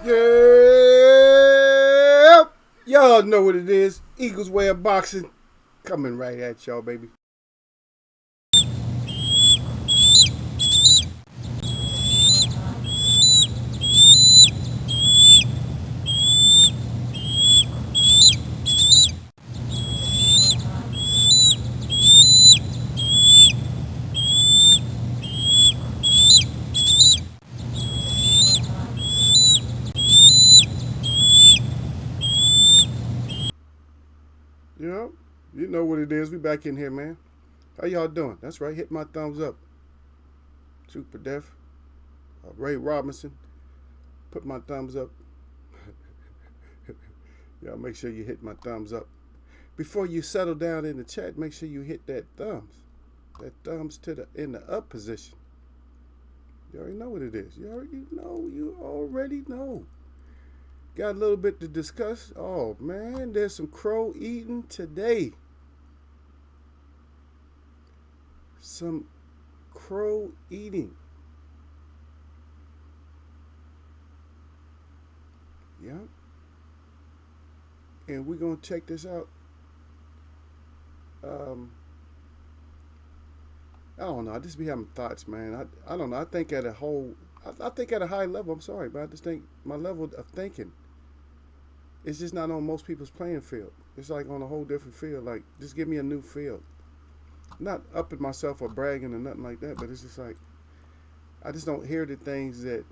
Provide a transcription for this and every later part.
Yeah, y'all know what it is. Eagles Way of Boxing coming right at y'all, baby. You know what it is. We back in here, man. How y'all doing? That's right. Hit my thumbs up. Super Def. Ray Robinson. Put my thumbs up. Y'all make sure you hit my thumbs up. Before you settle down in the chat, make sure you hit that thumbs. That thumbs in the up position. You already know what it is. You already know. Got a little bit to discuss. Oh man, there's some crow eating today. Some crow eating. Yeah. And we're going to check this out. I don't know. I just be having thoughts, man. I don't know. I think at a high level, I'm sorry, but I just think my level of thinking is just not on most people's playing field. It's like on a whole different field. Like, just give me a new field. Not upping myself or bragging or nothing like that, but it's just like, I just don't hear the things that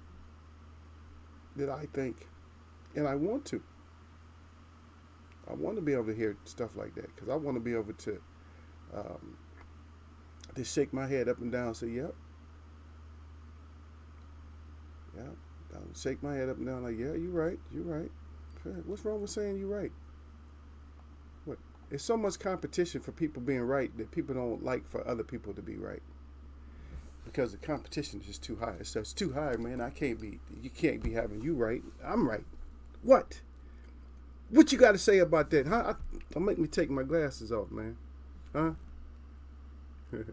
I think, and I want to. I want to be able to hear stuff like that because I want to be able to just shake my head up and down and say, yep. I'll shake my head up and down like, yeah, you're right. What's wrong with saying you're right? What? There's so much competition for people being right that people don't like for other people to be right. Because the competition is just too high. It's too high, man. You can't be having you right. I'm right. What? What you got to say about that? Huh? Don't make me take my glasses off, man. Huh? Yeah.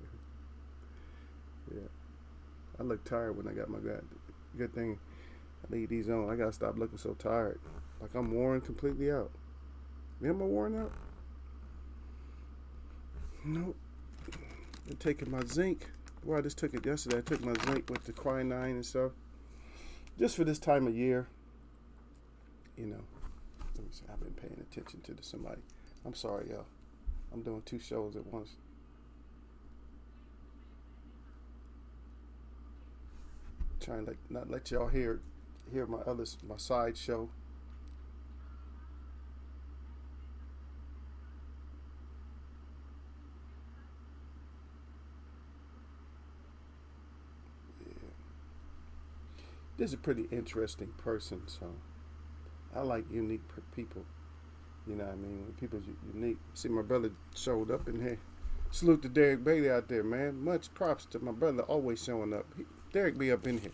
I look tired when I got my glasses. Good thing I leave these on. I got to stop looking so tired. Like I'm worn completely out. Am I worn out? Nope. Been taking my zinc. Well, I just took it yesterday. I took my zinc with the quinine and stuff. Just for this time of year. You know. Let me see. I've been paying attention to somebody. I'm sorry, y'all. I'm doing 2 shows at once. Trying to not let y'all hear my side show. Yeah. This is a pretty interesting person, so I like unique people. You know what I mean? When people's unique. See, my brother showed up in here. Salute to Derek Bailey out there, man. Much props to my brother always showing up. Derek be up in here.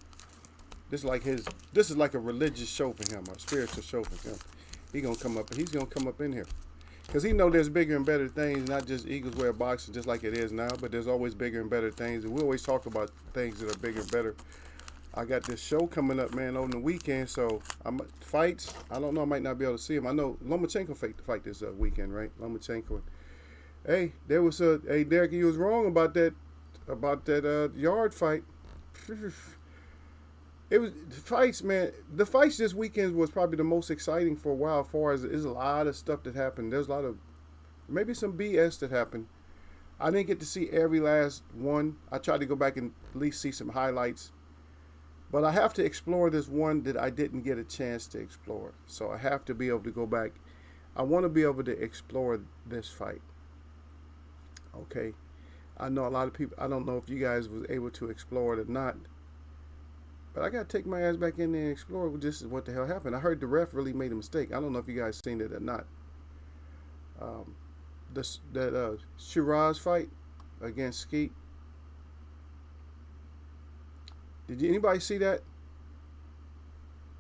This is like a religious show for him, a spiritual show for him. He's gonna come up in here. Because he know there's bigger and better things, not just Eagles wear boxing just like it is now, but there's always bigger and better things. And we always talk about things that are bigger and better. I got this show coming up, man, on the weekend, so fights. I don't know, I might not be able to see him. I know Lomachenko fight this weekend, right? Lomachenko. Hey, hey, Derek, you was wrong about that yard fight. It was fights, man. The fights this weekend was probably the most exciting for a while. As far as there's a lot of stuff that happened. There's a lot of maybe some BS that happened. I didn't get to see every last one. I tried to go back and at least see some highlights. But I have to explore this one that I didn't get a chance to explore. So I have to be able to go back. I want to be able to explore this fight. Okay. I know a lot of people. I don't know if you guys was able to explore it or not. But I got to take my ass back in there and explore what the hell happened. I heard the ref really made a mistake. I don't know if you guys seen it or not. That Shiraz fight against Skeet. Did anybody see that?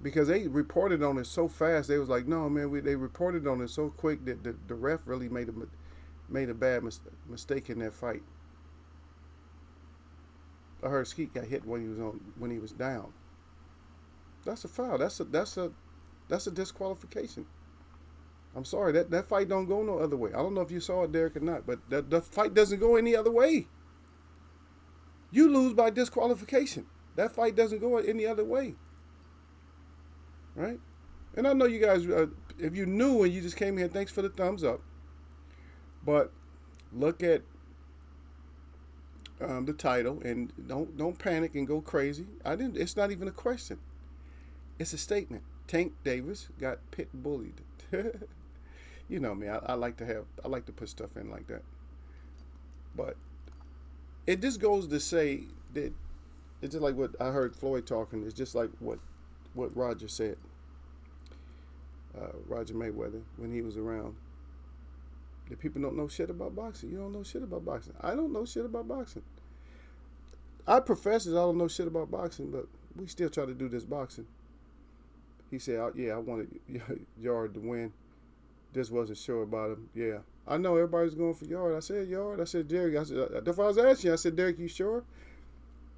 Because they reported on it so fast. They was like, no, man, they reported on it so quick that the ref really made a bad mistake in that fight. I heard Skeet got hit when he was down. That's a foul. That's a disqualification. I'm sorry, that fight don't go no other way. I don't know if you saw it, Derek, or not, but the fight doesn't go any other way. You lose by disqualification. That fight doesn't go any other way. Right? And I know you guys, if you knew and you just came here, thanks for the thumbs up. But look at the title and don't panic and go crazy. It's not even a question. It's a statement. Tank Davis got pit bullied. You know me. I like to put stuff in like that. But it just goes to say that it's just like what I heard Floyd talking. It's just like what Roger said. Roger Mayweather when he was around. The people don't know shit about boxing. You don't know shit about boxing. I don't know shit about boxing. I profess that I don't know shit about boxing, but we still try to do this boxing. He said, yeah, I wanted Yard to win. Just wasn't sure about him. Yeah. I know everybody's going for Yard. I said, Yard. I said, Derek. I said, if I was asking you, I said, Derek, you sure?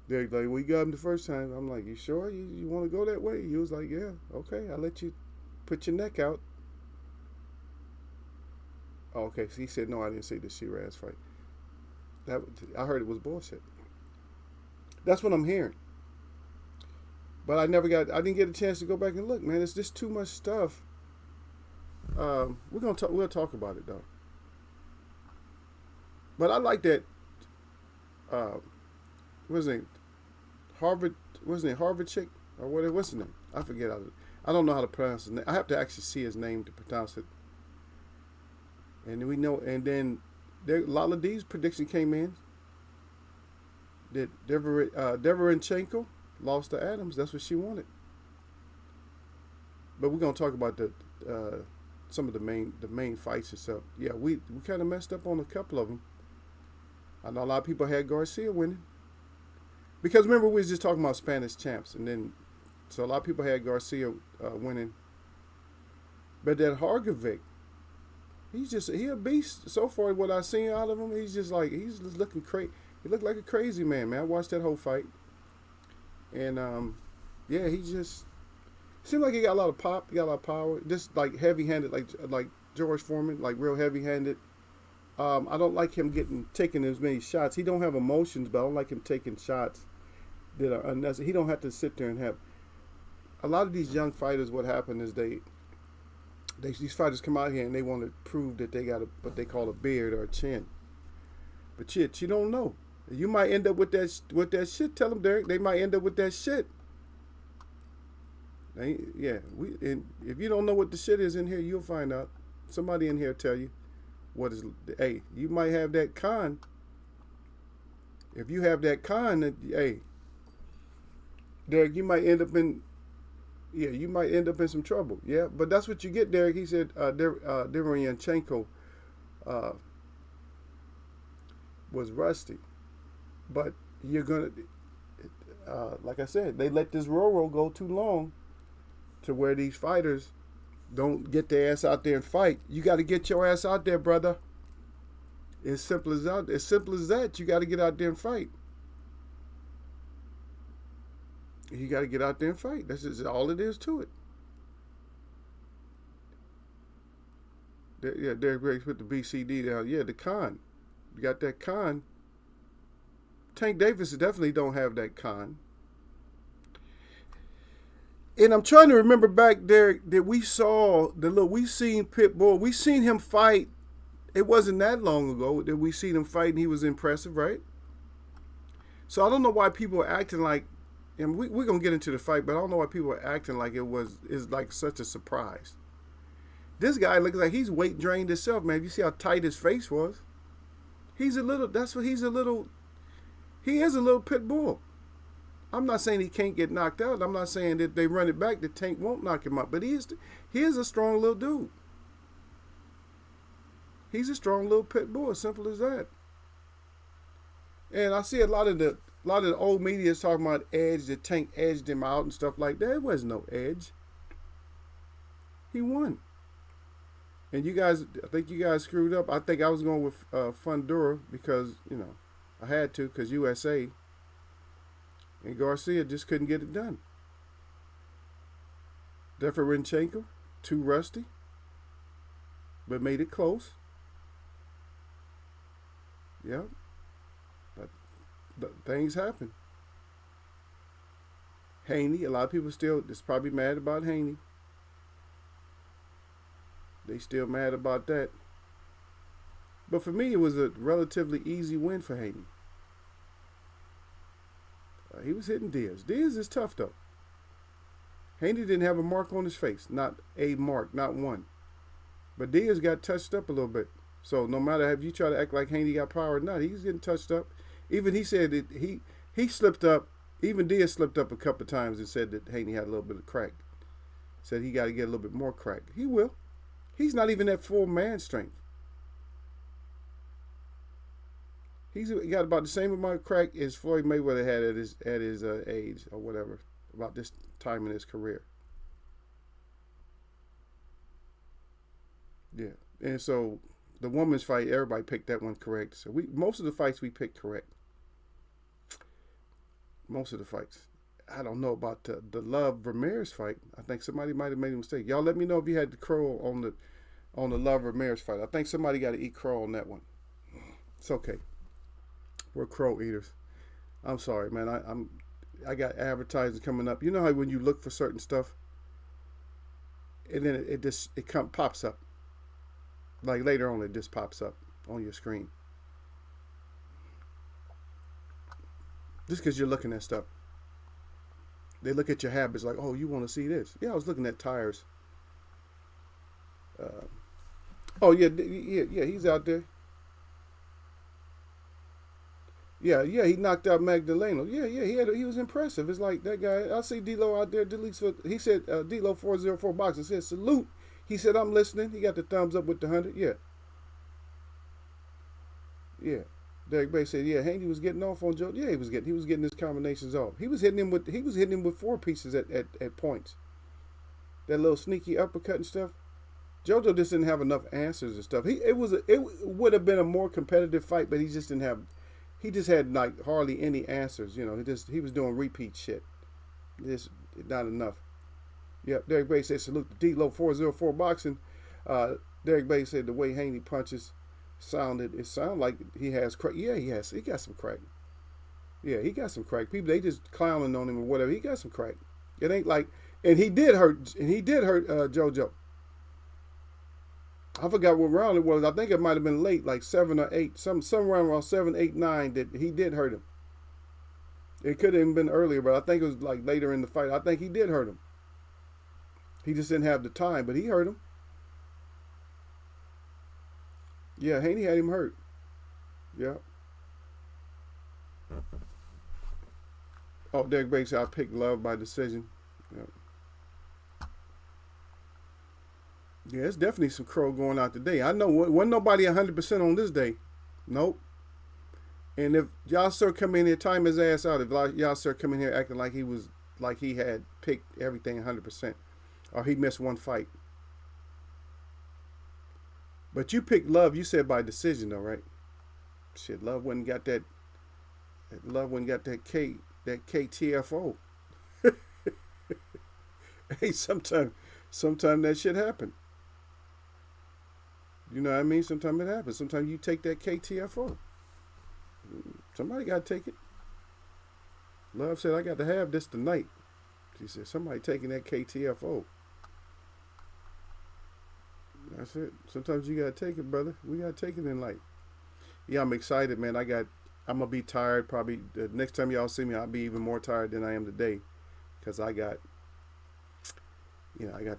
Derek like, well, you got him the first time. I'm like, you sure? You want to go that way? He was like, yeah, okay. I'll let you put your neck out. Oh, okay. So he said, no, I didn't see the Shiraz fight. I heard it was bullshit. That's what I'm hearing. But I didn't get a chance to go back and look, man. It's just too much stuff. We'll talk about it though. But I like that. What's his name? Harvard chick or whatever? What's his name? I forget. I don't know how to pronounce his name. I have to actually see his name to pronounce it. And we know. And then Lala D's prediction came in. That Deverenchenko lost to Adams. That's what she wanted. But we're gonna talk about some of the main fights and stuff. Yeah, we kind of messed up on a couple of them. I know a lot of people had Garcia winning. Because remember, we was just talking about Spanish champs, and then so a lot of people had Garcia winning. But that Hargovic, he a beast so far. What I've seen out of him, he's just looking crazy. He looked like a crazy man. I watched that whole fight, and yeah, he just seemed like he got a lot of pop. He got a lot of power. Just like heavy-handed, like George Foreman, like real heavy-handed. I don't like him taking as many shots. He don't have emotions, but I don't like him taking shots that are unnecessary. He don't have to sit there and have. A lot of these young fighters, what happened is these fighters come out here and they want to prove that they got what they call a beard or a chin. But shit, you don't know. You might end up with that shit. Tell them, Derek. They might end up with that shit. And if you don't know what the shit is in here, you'll find out. Somebody in here will tell you what is. Hey, you might have that con. If you have that con, hey, Derek, you might end up in. Yeah, you might end up in some trouble. Yeah, but that's what you get, Derek. He said Dereyanchenko was rusty. But you're going to, like I said, they let this Roro go too long to where these fighters don't get their ass out there and fight. You got to get your ass out there, brother. As simple as that. You got to get out there and fight. You got to get out there and fight. That's just all it is to it. Derek Briggs put the BCD down. Yeah, the con. You got that con. Tank Davis definitely don't have that con. And I'm trying to remember back there that we seen Pitbull. We seen him fight. It wasn't that long ago that we seen him fight and he was impressive, right? So I don't know why people are acting like, and we're going to get into the fight, but I don't know why people are acting like it's like such a surprise. This guy looks like he's weight drained himself, man. You see how tight his face was? He is a little pit bull. I'm not saying he can't get knocked out. I'm not saying that they run it back, the Tank won't knock him out. But he is a strong little dude. He's a strong little pit bull, as simple as that. And I see a lot of the old media is talking about edge, the Tank edged him out and stuff like that. There was no edge. He won. And I think you guys screwed up. I think I was going with Fundura because, I had to because USA. And Garcia just couldn't get it done. Deferenchenko, too rusty. But made it close. Yeah. But things happen. Haney, a lot of people still is probably mad about Haney. They still mad about that. But for me, it was a relatively easy win for Haney. He was hitting Diaz. Diaz is tough, though. Haney didn't have a mark on his face. Not a mark, not one. But Diaz got touched up a little bit. So no matter if you try to act like Haney got power or not, he's getting touched up. Even he said that he slipped up. Even Diaz slipped up a couple of times and said that Haney had a little bit of crack. Said he got to get a little bit more crack. He will. He's not even at full man strength. He's got about the same amount of crack as Floyd Mayweather had at his age or whatever, about this time in his career. Yeah, and so the women's fight, everybody picked that one correct. So most of the fights we picked correct. Most of the fights. I don't know about the Love Ramirez fight. I think somebody might have made a mistake. Y'all let me know if you had the crow on the Love Ramirez fight. I think somebody got to eat crow on that one. It's okay. We're crow eaters. I'm sorry, man. I got advertising coming up. You know how when you look for certain stuff, and then it pops up. Like later on, it just pops up on your screen. Just because you're looking at stuff. They look at your habits like, oh, you want to see this? Yeah, I was looking at tires. Yeah, he's out there. Yeah, he knocked out Magdaleno. Yeah, he was impressive. It's like that guy. I see D-Lo out there. He said, D-Lo 404 Boxing said, salute. He said, I'm listening. He got the thumbs up with the 100. Yeah. Derek Bay said, yeah, Haney was getting off on Joe. Yeah, he was getting his combinations off. He was hitting him with four pieces at points. That little sneaky uppercut and stuff. JoJo just didn't have enough answers and stuff. It would have been a more competitive fight, but he just didn't have. He just had like hardly any answers. He was doing repeat shit. Just not enough. Yep. Derek Bay said salute to D-Lo 404 Boxing. Derek Bay said the way Haney punches It sounded like he has crack. Yeah, he got some crack. Yeah, he got some crack. People they just clowning on him or whatever. He got some crack. It ain't like, and he did hurt JoJo. I forgot what round it was. I think it might have been late, like 7 or 8, some round around 7, 8, 9 that he did hurt him. It could have even been earlier, but I think it was like later in the fight. I think he did hurt him. He just didn't have the time, but he hurt him. Yeah, Haney had him hurt. Yeah. Oh, Derek Bates said I picked Love by decision. Yeah. Yeah, it's definitely some crow going out today. I know wasn't nobody 100% on this day. Nope. And if y'all sir come in here, time his ass out. If y'all sir come in here acting like he had picked everything 100%, or he missed one fight. But you picked Love. You said by decision, though, right? Shit, Love wouldn't got that. Love wouldn't got that KTFO. Hey, sometime that shit happen. You know what I mean? Sometimes it happens. Sometimes you take that KTFO. Somebody got to take it. Love said, I got to have this tonight. She said, somebody taking that KTFO. That's it. Sometimes you got to take it, brother. We got to take it in life. Yeah, I'm excited, man. I'm going to be tired. Probably the next time y'all see me, I'll be even more tired than I am today. Because I got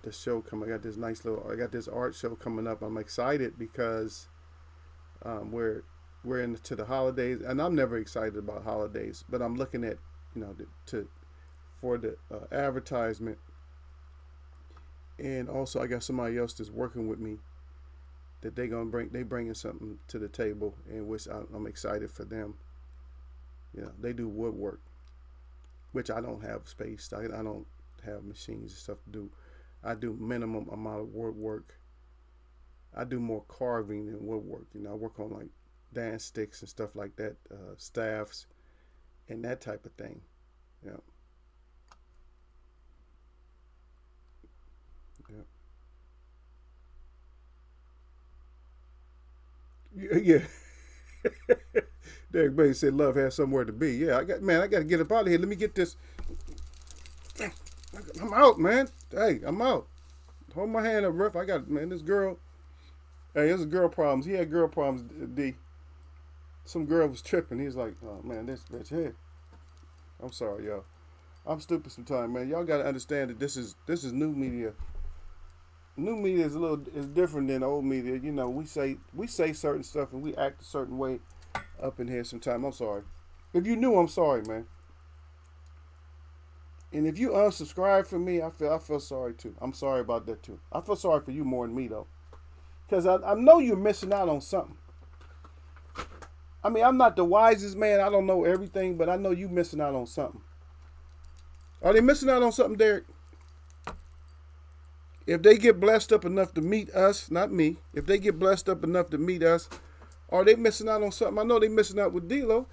this show coming. I got this art show coming up. I'm excited because we're into the holidays, and I'm never excited about holidays, but I'm looking at for the advertisement, and also I got somebody else that's working with me that they bringing something to the table, and which I'm excited for them. They do woodwork, which I don't have space. I don't have machines and stuff to do. I do minimum amount of woodwork. I do more carving than woodwork. I work on like dance sticks and stuff like that, staffs, and that type of thing. Yeah. Yeah. Derek Bates said Love has somewhere to be. Yeah, I got to get up out of here. Let me get this. I'm out, man. Hey, I'm out. Hold my hand up, Riff. This girl. Hey, this is girl problems. He had girl problems, D. Some girl was tripping. He's like, oh, man, this bitch here. I'm sorry, y'all. I'm stupid sometimes, man. Y'all got to understand that this is new media. New media is different than old media. We say certain stuff and we act a certain way up in here sometimes. I'm sorry. If you knew, I'm sorry, man. And if you unsubscribe from me, I feel sorry too. I'm sorry about that too. I feel sorry for you more than me though, because I know you're missing out on something. I mean, I'm not the wisest man. I don't know everything, but I know you missing out on something. Are they missing out on something, Derek? If they get blessed up enough to meet us, not me, if they get blessed up enough to meet us, are they missing out on something? I know they missing out with D-Lo.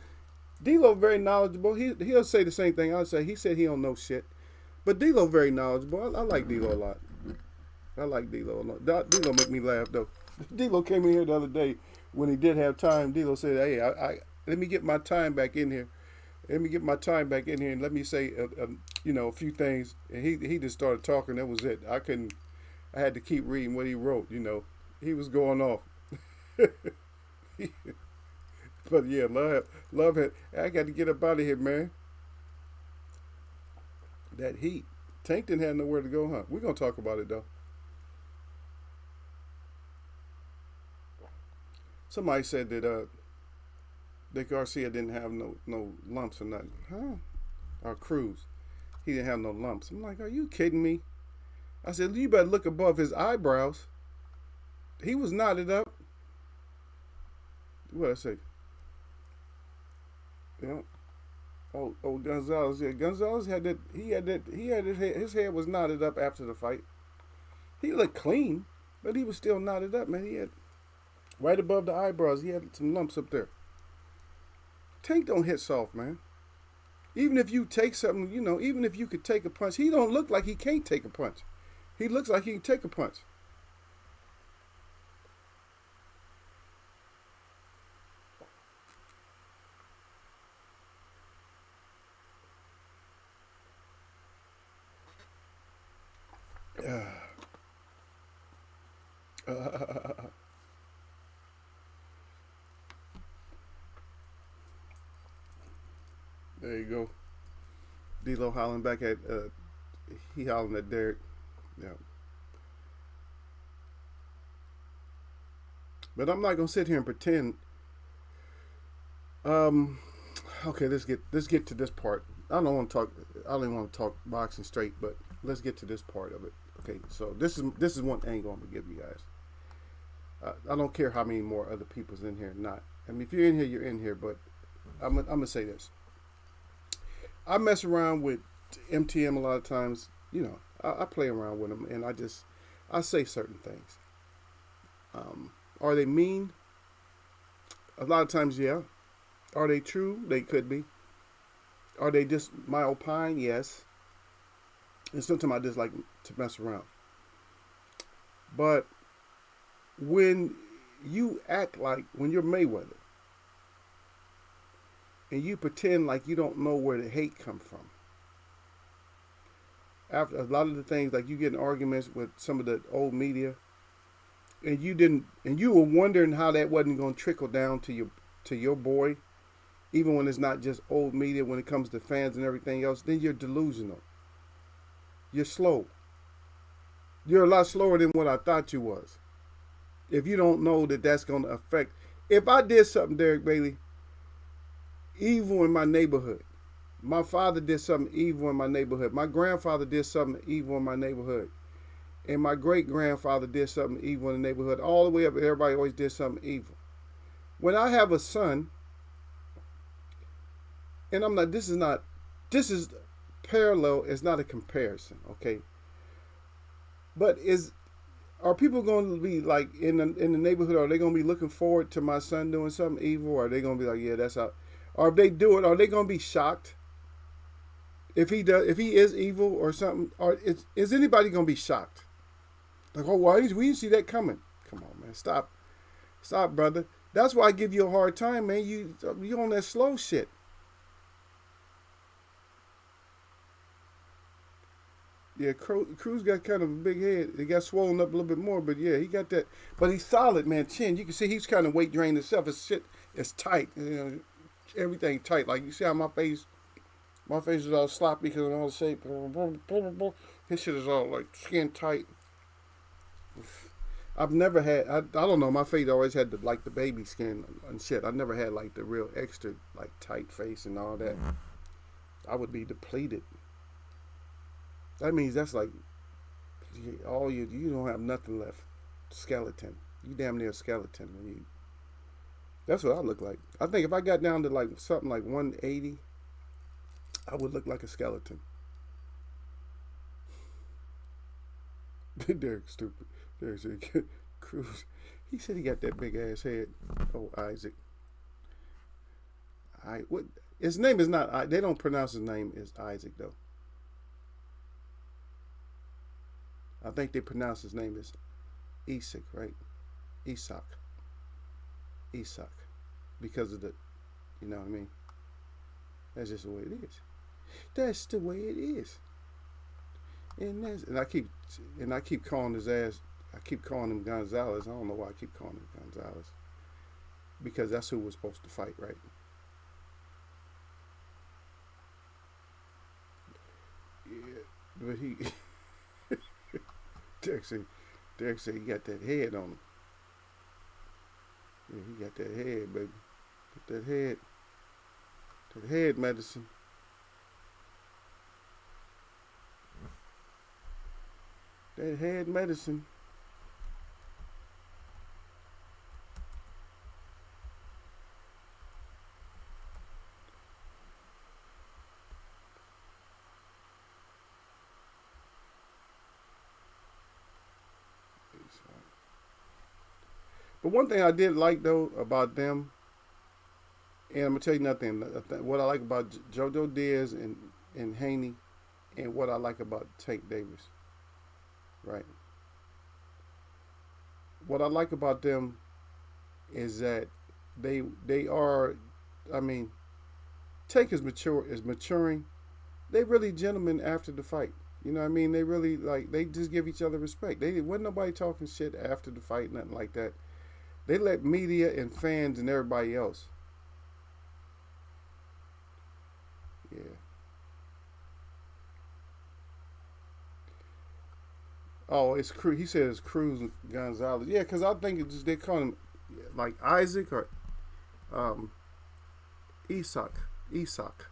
D-Lo very knowledgeable. He'll say the same thing I'll say. He said he don't know shit. But D-Lo very knowledgeable. I like D-Lo a lot. I like D-Lo a lot. D-Lo make me laugh, though. D-Lo came in here the other day when he did have time. D-Lo said, hey, I let me get my time back in here. Let me get my time back in here and let me say, a few things. And he just started talking. That was it. I had to keep reading what he wrote. He was going off. But yeah, love it. I got to get up out of here, man. That heat. Tank didn't have nowhere to go, huh? We're gonna talk about it though. Somebody said that Garcia didn't have no lumps or nothing. Huh? Or Cruz. He didn't have no lumps. I'm like, are you kidding me? I said, you better look above his eyebrows. He was knotted up. What I say? Yeah. Oh, Gonzalez. Yeah, Gonzalez had that. He had his hair was knotted up after the fight. He looked clean, but he was still knotted up, man. He had right above the eyebrows. He had some lumps up there. Tank don't hit soft, man. Even if you take something, even if you could take a punch, he don't look like he can't take a punch. He looks like he can take a punch. There you go. D-Lo hollering back at, he hollering at Derek. Yeah. But I'm not gonna sit here and pretend. Um, okay, let's get to this part. I don't want to talk. I don't even want to talk boxing straight, but let's get to this part of it. Okay, so this is one angle I'm gonna give you guys. I don't care how many more other people's in here. Not. I mean, if you're in here, you're in here. But I'm gonna say this. I mess around with MTM a lot of times. You know, I play around with them, and I say certain things. Are they mean? A lot of times, yeah. Are they true? They could be. Are they just my opine? Yes. And sometimes I just like to mess around. But when you act like, when you're Mayweather, and you pretend like you don't know where the hate come from. After a lot of the things, like you get in arguments with some of the old media, and you were wondering how that wasn't going to trickle down to your boy, even when it's not just old media, when it comes to fans and everything else, then you're delusional. You're slow. You're a lot slower than what I thought you was. If you don't know that that's going to affect, if I did something, Derek Bailey, evil in my neighborhood, my father did something evil in my neighborhood, my grandfather did something evil in my neighborhood, and my great-grandfather did something evil in the neighborhood, all the way up, everybody always did something evil. When I have a son, and this is parallel, it's not a comparison, okay? But are people going to be like in the neighborhood, are they going to be looking forward to my son doing something evil, or are they going to be like, yeah, that's how, or if they do it, are they going to be shocked? If he is evil or something, or is anybody going to be shocked? Like, oh, why we didn't see that coming? Come on, man, stop, brother. That's why I give you a hard time, man. You on that slow shit. Yeah, Cruz got kind of a big head. He got swollen up a little bit more, but yeah, he got that. But he's solid, man. Chin, you can see he's kind of weight drained himself. His shit is tight. You know, everything tight. Like you see how my face is all sloppy because of all the shape. His shit is all like skin tight. I've never had. I don't know. My face always had the baby skin and shit. I never had like the real extra like tight face and all that. I would be depleted. That means that's like all you don't have nothing left. Skeleton. You damn near a skeleton when you. That's what I look like. I think if I got down to like something like 180, I would look like a skeleton. Derek's stupid. Derek said, Cruz. He said he got that big ass head. Oh, Isaac. What? His name is not. They don't pronounce his name as Isaac though. I think they pronounce his name as Isak, right? Isak. Because of the, you know what I mean? That's just the way it is. That's the way it is. And I keep calling his ass. I keep calling him Gonzalez. I don't know why I keep calling him Gonzalez. Because that's who was supposed to fight, right? Yeah, but he. Derek said he got that head on him. Yeah, he got that head, baby. Get that head. That head medicine. That head medicine. But one thing I did like though about them, and I'm gonna tell you nothing. What I like about JoJo Diaz and Haney, and what I like about Tank Davis, right? What I like about them is that they are, I mean, Tank is maturing. They really gentlemen after the fight. You know what I mean? They really like they just give each other respect. They wasn't nobody talking shit after the fight, nothing like that. They let media and fans and everybody else. Yeah. Oh, it's Cruz. He said it's Cruz Gonzalez. Yeah, because I think it's just, they call him like Isaac or um, Isak. Isak.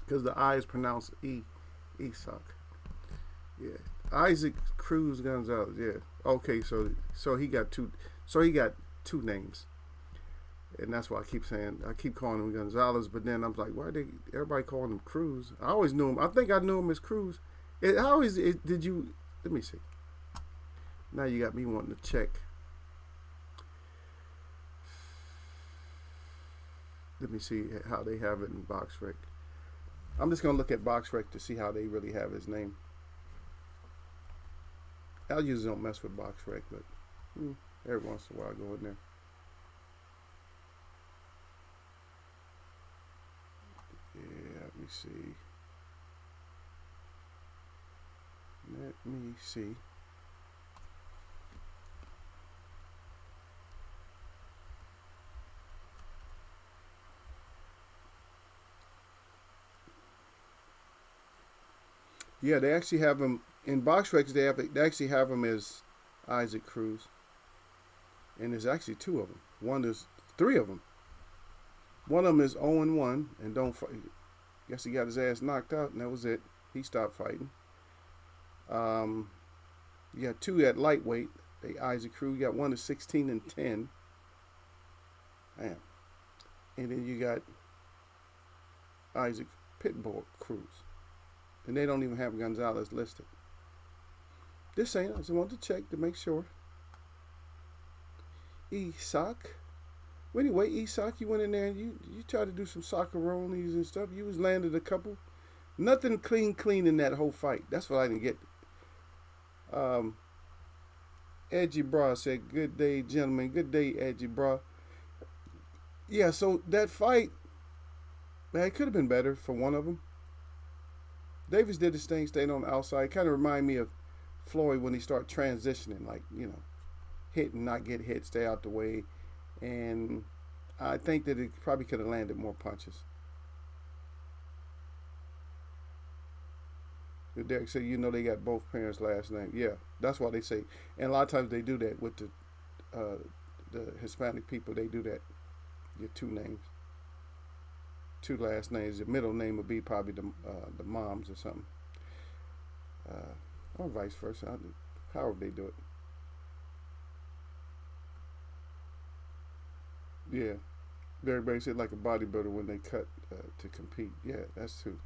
Because the I is pronounced E. Isak. Yeah. Isaac Cruz Gonzalez. Yeah. Okay, so he got two. So he got two names, and that's why I keep saying I keep calling him Gonzalez. But then I'm like, why are they everybody calling him Cruz? I always knew him. I think I knew him as Cruz. How is it? Did you? Let me see. Now you got me wanting to check. Let me see how they have it in BoxRec. I'm just gonna look at BoxRec to see how they really have his name. I usually don't mess with BoxRec, but every once in a while I go in there. Yeah, let me see. Let me see. Yeah, they actually have him in BoxRec. They actually have him as Isaac Cruz, and there's actually two of them. One is three of them. One of them is 0-1 and don't fight. Guess he got his ass knocked out, and that was it. He stopped fighting. Um, you got two at lightweight. They Isaac Cruz. You got one is 16-10. Damn. And then you got Isaac Pitbull Cruz. And they don't even have Gonzalez listed. This ain't. I just wanted to check to make sure. Isak. Well, anyway, Isak, you went in there and you tried to do some socceronis and stuff. You was landed a couple. Nothing clean in that whole fight. That's what I didn't get. Edgy Bra said, "Good day, gentlemen. Good day, Edgy Bra." Yeah, so that fight, man, it could have been better for one of them. Davis did his thing, stayed on the outside. Kind of remind me of Floyd when he started transitioning, like, hit and not get hit, stay out the way. And I think that it probably could have landed more punches. Derek said, they got both parents' last name. Yeah, that's why they say. And a lot of times they do that with the Hispanic people. They do that. Get two names, two last names. The middle name would be probably the moms or something, or vice versa. However they do it. Yeah, everybody said like a bodybuilder when they cut to compete. Yeah, that's true.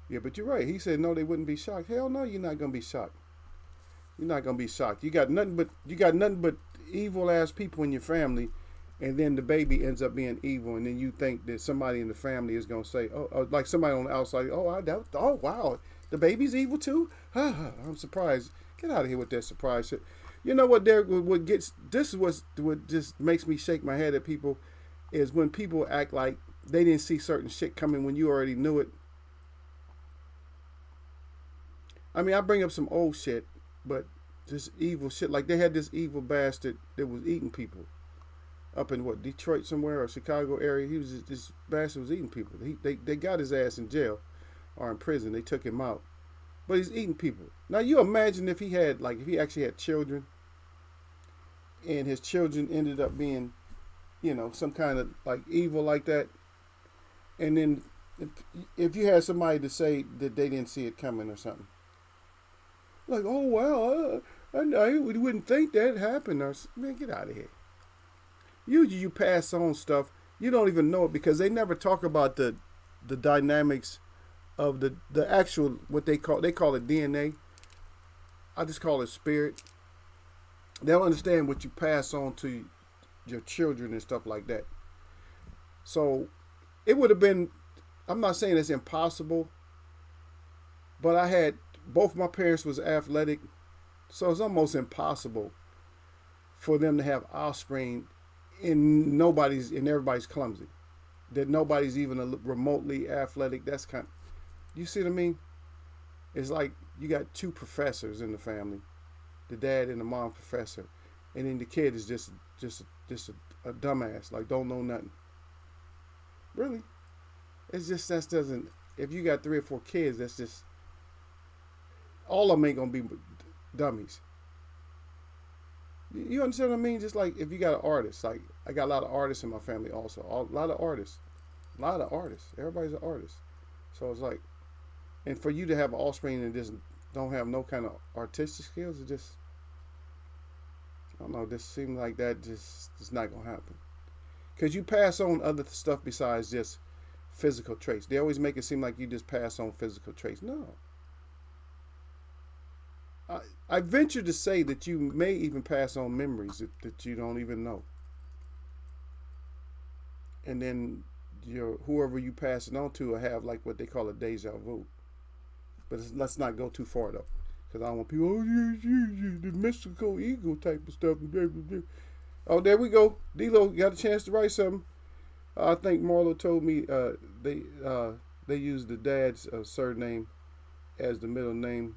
Yeah, but you're right. He said no, they wouldn't be shocked. Hell no, you're not gonna be shocked. You're not gonna be shocked. You got nothing but evil ass people in your family, and then the baby ends up being evil, and then you think that somebody in the family is gonna say, oh like somebody on the outside, oh wow, the baby's evil too. I'm surprised. Get out of here with that surprise shit. You know what? What gets this is what just makes me shake my head at people is when people act like they didn't see certain shit coming when you already knew it. I mean, I bring up some old shit, but this evil shit, like they had this evil bastard that was eating people up in what, Detroit somewhere or Chicago area. This bastard was eating people. They got his ass in jail or in prison. They took him out, but he's eating people. Now you imagine if he actually had children, and his children ended up being, some kind of like evil like that, and then if you had somebody to say that they didn't see it coming or something. Like, oh, wow, I wouldn't think that happened. Man, get out of here. Usually you pass on stuff, you don't even know it because they never talk about the dynamics of the actual, what they call it DNA. I just call it spirit. They don't understand what you pass on to your children and stuff like that. So it would have been, I'm not saying it's impossible, but both my parents was athletic, so it's almost impossible for them to have offspring and everybody's clumsy. That nobody's even remotely athletic. That's kind of, You see what I mean? It's like you got two professors in the family, the dad and the mom professor, and then the kid is just a dumbass, like don't know nothing. Really, it's just that doesn't. If you got 3 or 4 kids, that's just all of them ain't gonna be dummies. You understand what I mean? Just like if you got an artist, like I got a lot of artists in my family also, a lot of artists, a lot of artists. Everybody's an artist, so it's like, and for you to have an offspring and just don't have no kind of artistic skills, it just I don't know. This seems like that just it's not gonna happen because you pass on other stuff besides just physical traits. They always make it seem like you just pass on physical traits. No, I venture to say that you may even pass on memories that you don't even know, and then your whoever you pass it on to will have like what they call a deja vu. But let's not go too far though, because I don't want people. Oh, yeah, the mystical ego type of stuff. Oh, there we go. D-Lo got a chance to write something. I think Marlo told me they use the dad's surname as the middle name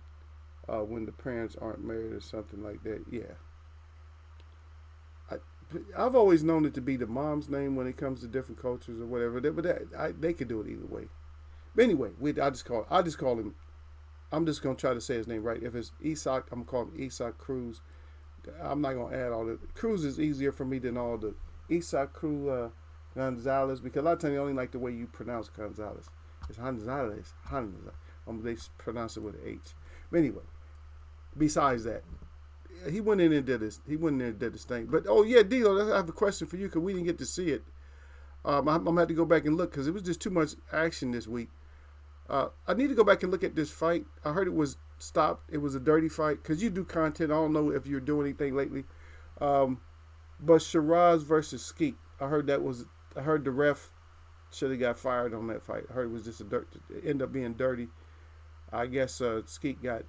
when the parents aren't married or something like that. Yeah, I, I've always known it to be the mom's name when it comes to different cultures or whatever. But they could do it either way. But anyway, I just call him. I'm just gonna try to say his name right. If it's Isak, I'm gonna call him Isak Cruz. I'm not gonna add all the Cruz is easier for me than all the Isak Cruz Gonzalez because a lot of times I only like the way you pronounce Gonzalez. It's Gonzalez. They pronounce it with an H. But anyway, besides that, he went in and did this. He went in and did this thing. But oh yeah, Dilo, I have a question for you because we didn't get to see it. I'm gonna have to go back and look because it was just too much action this week. I need to go back and look at this fight. I heard it was stopped. It was a dirty fight because you do content. I don't know if you're doing anything lately. But Shiraz versus Skeet. I heard the ref should have got fired on that fight. I heard it was just it ended up being dirty. I guess Skeet got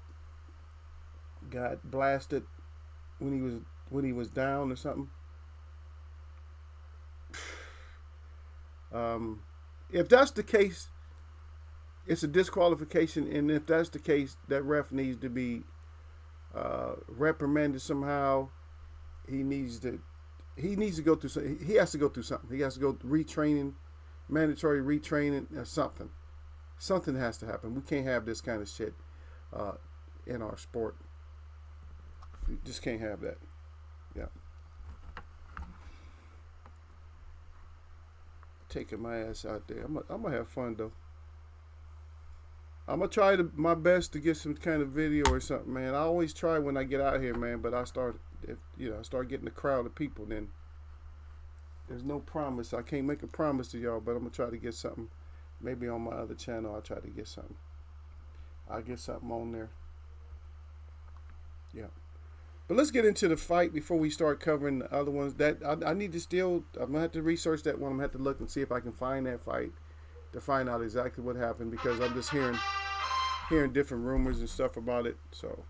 blasted when he was down or something. If that's the case, it's a disqualification, and if that's the case, that ref needs to be reprimanded somehow. He needs to go through something. He has to go through something. He has to go retraining, mandatory retraining, or something. Something has to happen. We can't have this kind of shit in our sport. We just can't have that. Yeah. Taking my ass out there. I'm gonna have fun though. I'm gonna try my best to get some kind of video or something, man. I always try when I get out here, man. But I start getting a crowd of people, then there's no promise. I can't make a promise to y'all, but I'm gonna try to get something. Maybe on my other channel, I'll try to get something. I'll get something on there. Yeah. But let's get into the fight before we start covering the other ones. That I need to still. I'm gonna have to research that one. I'm gonna have to look and see if I can find that fight to find out exactly what happened because I'm just hearing different rumors and stuff about it. So,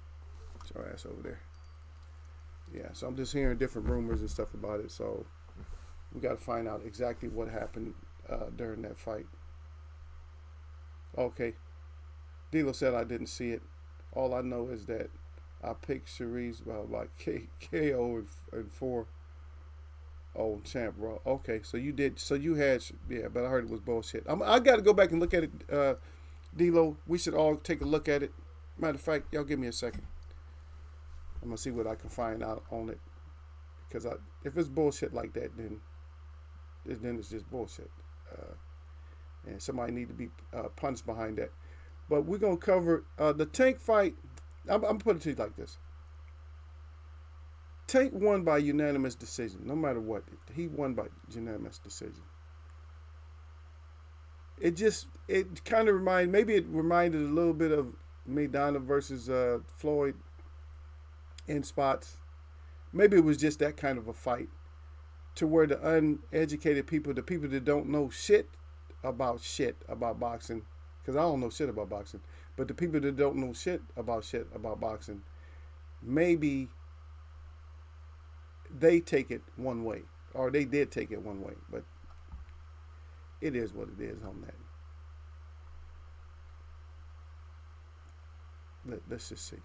it's your ass over there. Yeah, so I'm just hearing different rumors and stuff about it. So, we got to find out exactly what happened during that fight. Okay, Dilo said I didn't see it. All I know is that I picked Cherise by KO and 4. Oh, Champ Raw. Okay, so you did. So you had, yeah, but I heard it was bullshit. I got to go back and look at it, D-Lo. We should all take a look at it. Matter of fact, y'all give me a second. I'm gonna see what I can find out on it. Because if it's bullshit like that, then it's just bullshit. And somebody need to be punished behind that. But we're gonna cover the Tank fight. I'm gonna put it to you like this. Tank won by unanimous decision. No matter what, he won by unanimous decision. It kind of reminded a little bit of Maidana versus Floyd in spots. Maybe it was just that kind of a fight to where the uneducated people, the people that don't know shit about boxing, because I don't know shit about boxing, but the people that don't know shit about boxing, maybe they take it one way, or they did take it one way, but it is what it is on that. Let's just see.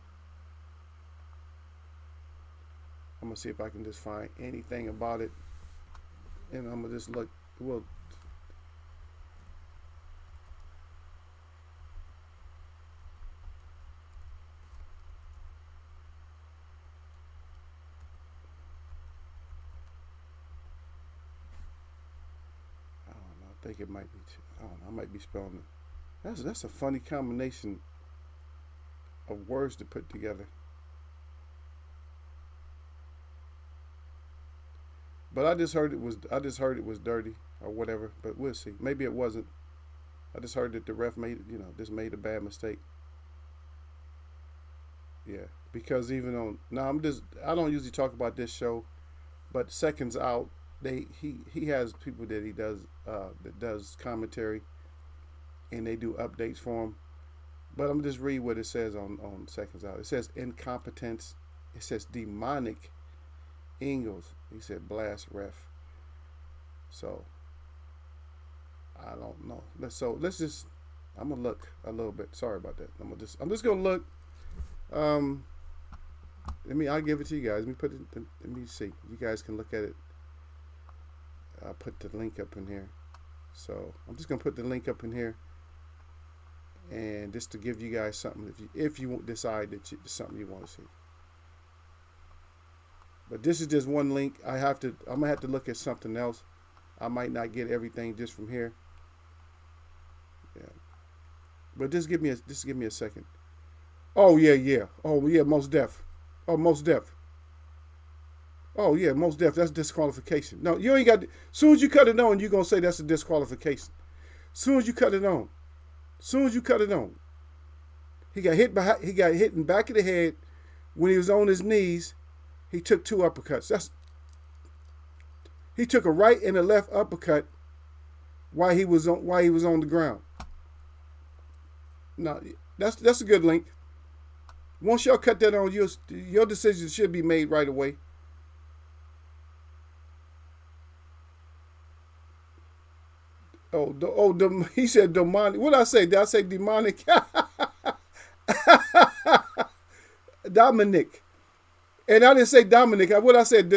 I'm gonna see if I can just find anything about it, and I'm gonna just look. Well, I don't know. I think it might be. I don't know. I might be spelling it. That's a funny combination of words to put together. But I just heard it was dirty or whatever. But we'll see. Maybe it wasn't. I just heard that the ref just made a bad mistake. Yeah, because even on now, I don't usually talk about this show, but Seconds Out, he has people that he does that does commentary, and they do updates for him. But I'm just read what it says on Seconds Out. It says incompetence. It says demonic Ingles. He said blast ref. So I don't know. Let's just. I'm gonna look a little bit. Sorry about that. I'm just gonna look. I'll give it to you guys. Let me see. You guys can look at it. I'll put the link up in here. So I'm just gonna put the link up in here, and just to give you guys something if you decide that it's something you want to see. But this is just one link. I'm gonna have to look at something else. I might not get everything just from here. Yeah. But just give me a second. Oh yeah. Oh yeah, most def. Oh, most def. Oh yeah, most def. That's disqualification. No, you ain't got. Soon as you cut it on, you're gonna say that's a disqualification. Soon as you cut it on. He got hit in the back of the head when he was on his knees. He took 2 uppercuts. He took a right and a left uppercut while he was on the ground. No, that's a good link. Once y'all cut that on, your decision should be made right away. He said demonic. What did I say? Did I say demonic? Dominic. And I didn't say Dominic. What I said,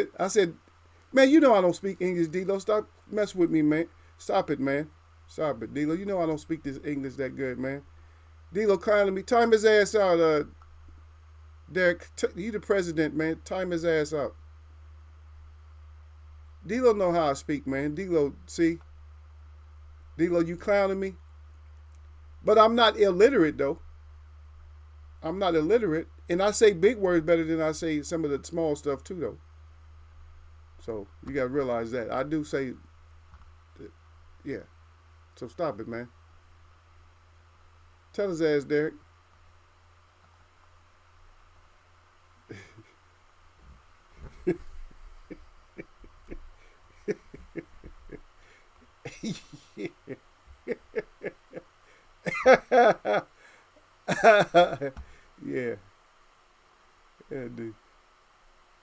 man, you know I don't speak English, D-Lo. Stop messing with me, man. Stop it, man. Stop it, D-Lo. You know I don't speak this English that good, man. D-Lo clowning me. Time his ass out, Derek. You the president, man. Time his ass out. D-Lo know how I speak, man. D-Lo, see? D-Lo, you clowning me? But I'm not illiterate, though. I'm not illiterate. And I say big words better than I say some of the small stuff, too, though. So, you got to realize that. I do say, yeah. So, stop it, man. Tell his ass, Derek. Yeah. Yeah, dude.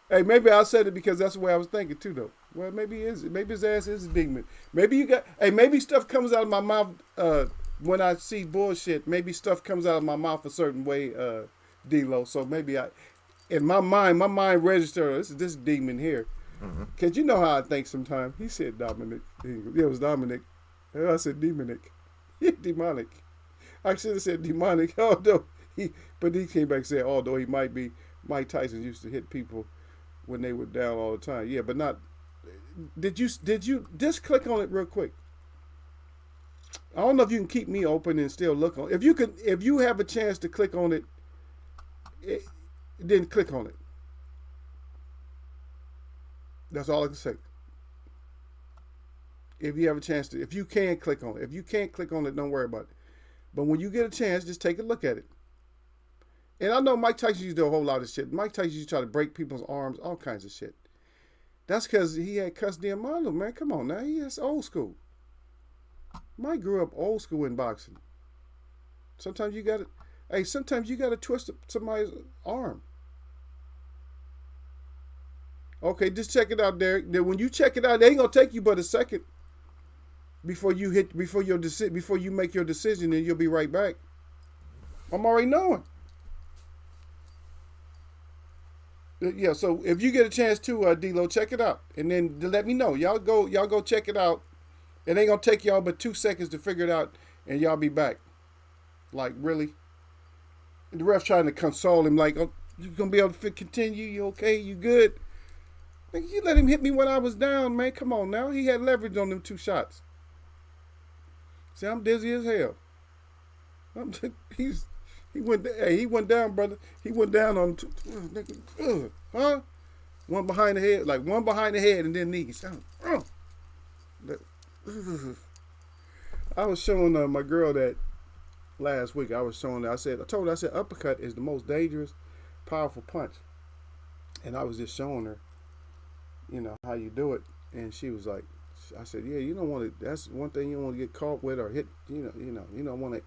Hey, maybe I said it because that's the way I was thinking too, though. Well, maybe his ass is a demon. Maybe stuff comes out of my mouth when I see bullshit. Maybe stuff comes out of my mouth a certain way, D-Lo. So maybe in my mind registers this demon here. Mm-hmm. Cause you know how I think sometimes. He said Dominic. Yeah, it was Dominic. I said demonic. Yeah, demonic. I should have said demonic. But he came back and said, although he might be, Mike Tyson used to hit people when they were down all the time. Yeah, but not. Did you just click on it real quick? I don't know if you can keep me open and still look on. If you have a chance to click on it, then click on it. That's all I can say. If you have a chance to, if you can click on it. If you can't click on it, don't worry about it. But when you get a chance, just take a look at it. And I know Mike Tyson used to do a whole lot of shit. Mike Tyson used to try to break people's arms, all kinds of shit. That's because he had custody of Marlo, man. Come on now. That's old school. Mike grew up old school in boxing. Sometimes you got to twist somebody's arm. Okay, just check it out, Derek. Then when you check it out, it ain't gonna take you but a second before you make your decision, and you'll be right back. I'm already knowing. Yeah, so if you get a chance to, D-Lo, check it out, and then let me know. Y'all go check it out. It ain't gonna take y'all but 2 seconds to figure it out, and y'all be back. Like really, and the ref trying to console him, like, "Oh, you gonna be able to continue? You okay? You good?" Like, you let him hit me when I was down, man. Come on now. He had leverage on them 2 shots. See, I'm dizzy as hell. I'm, he's he went down, brother. He went down on two, huh? One behind the head, like one behind the head, and then knees. I was showing my girl that last week. I was showing her. I told her, I said, uppercut is the most dangerous, powerful punch, and I was just showing her, how you do it, and she was like, I said, yeah, you don't want to. That's one thing you don't want to get caught with or hit. You don't want to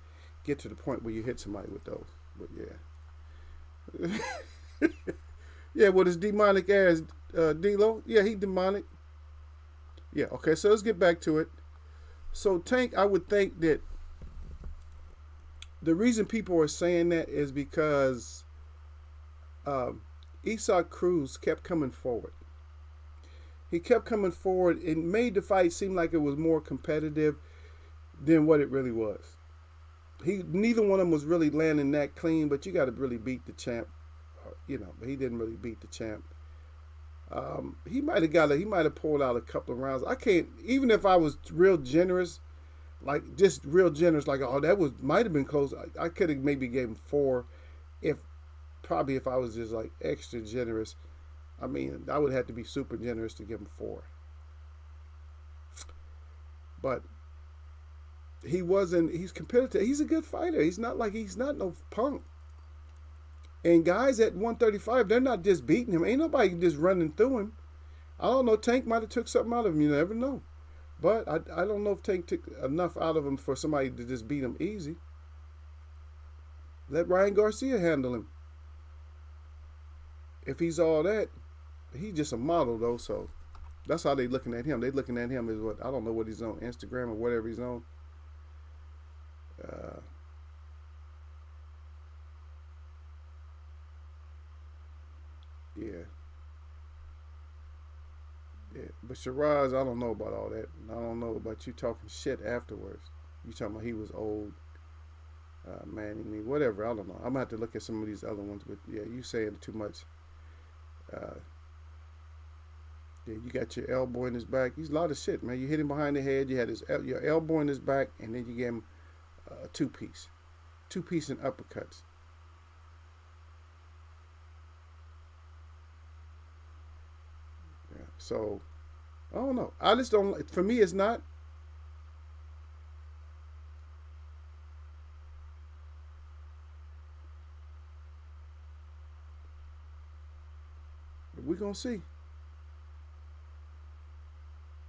get to the point where you hit somebody with those. But yeah, yeah, with his demonic ass, D-Lo. Yeah, he demonic. Yeah, okay. So let's get back to it. So Tank, I would think that the reason people are saying that is because Isaac Cruz kept coming forward. He kept coming forward and made the fight seem like it was more competitive than what it really was. Neither one of them was really landing that clean, but you got to really beat the champ, But he didn't really beat the champ. He might have pulled out a couple of rounds. I can't, even if I was real generous, like just real generous, like, oh, might have been close. I could have maybe gave him 4, if I was just like extra generous. I mean, I would have to be super generous to give him 4. But he's competitive. He's a good fighter. He's not no punk. And guys at 135, they're not just beating him. Ain't nobody just running through him. I don't know. Tank might have took something out of him. You never know. But I don't know if Tank took enough out of him for somebody to just beat him easy. Let Ryan Garcia handle him. If he's all that, he's just a model though. So that's how they looking at him. They looking at him as what, I don't know what he's on, Instagram or whatever he's on. Yeah. Yeah. But Shiraz, I don't know about all that. I don't know about you talking shit afterwards. You talking about he was old, man, whatever. I don't know. I'm gonna have to look at some of these other ones. But yeah, you saying too much. Yeah, you got your elbow in his back. He's a lot of shit, man. You hit him behind the head. You had your elbow in his back, and then you gave him a two-piece and uppercuts. Yeah. So I don't know. I just don't. For me, it's not. But we're gonna see.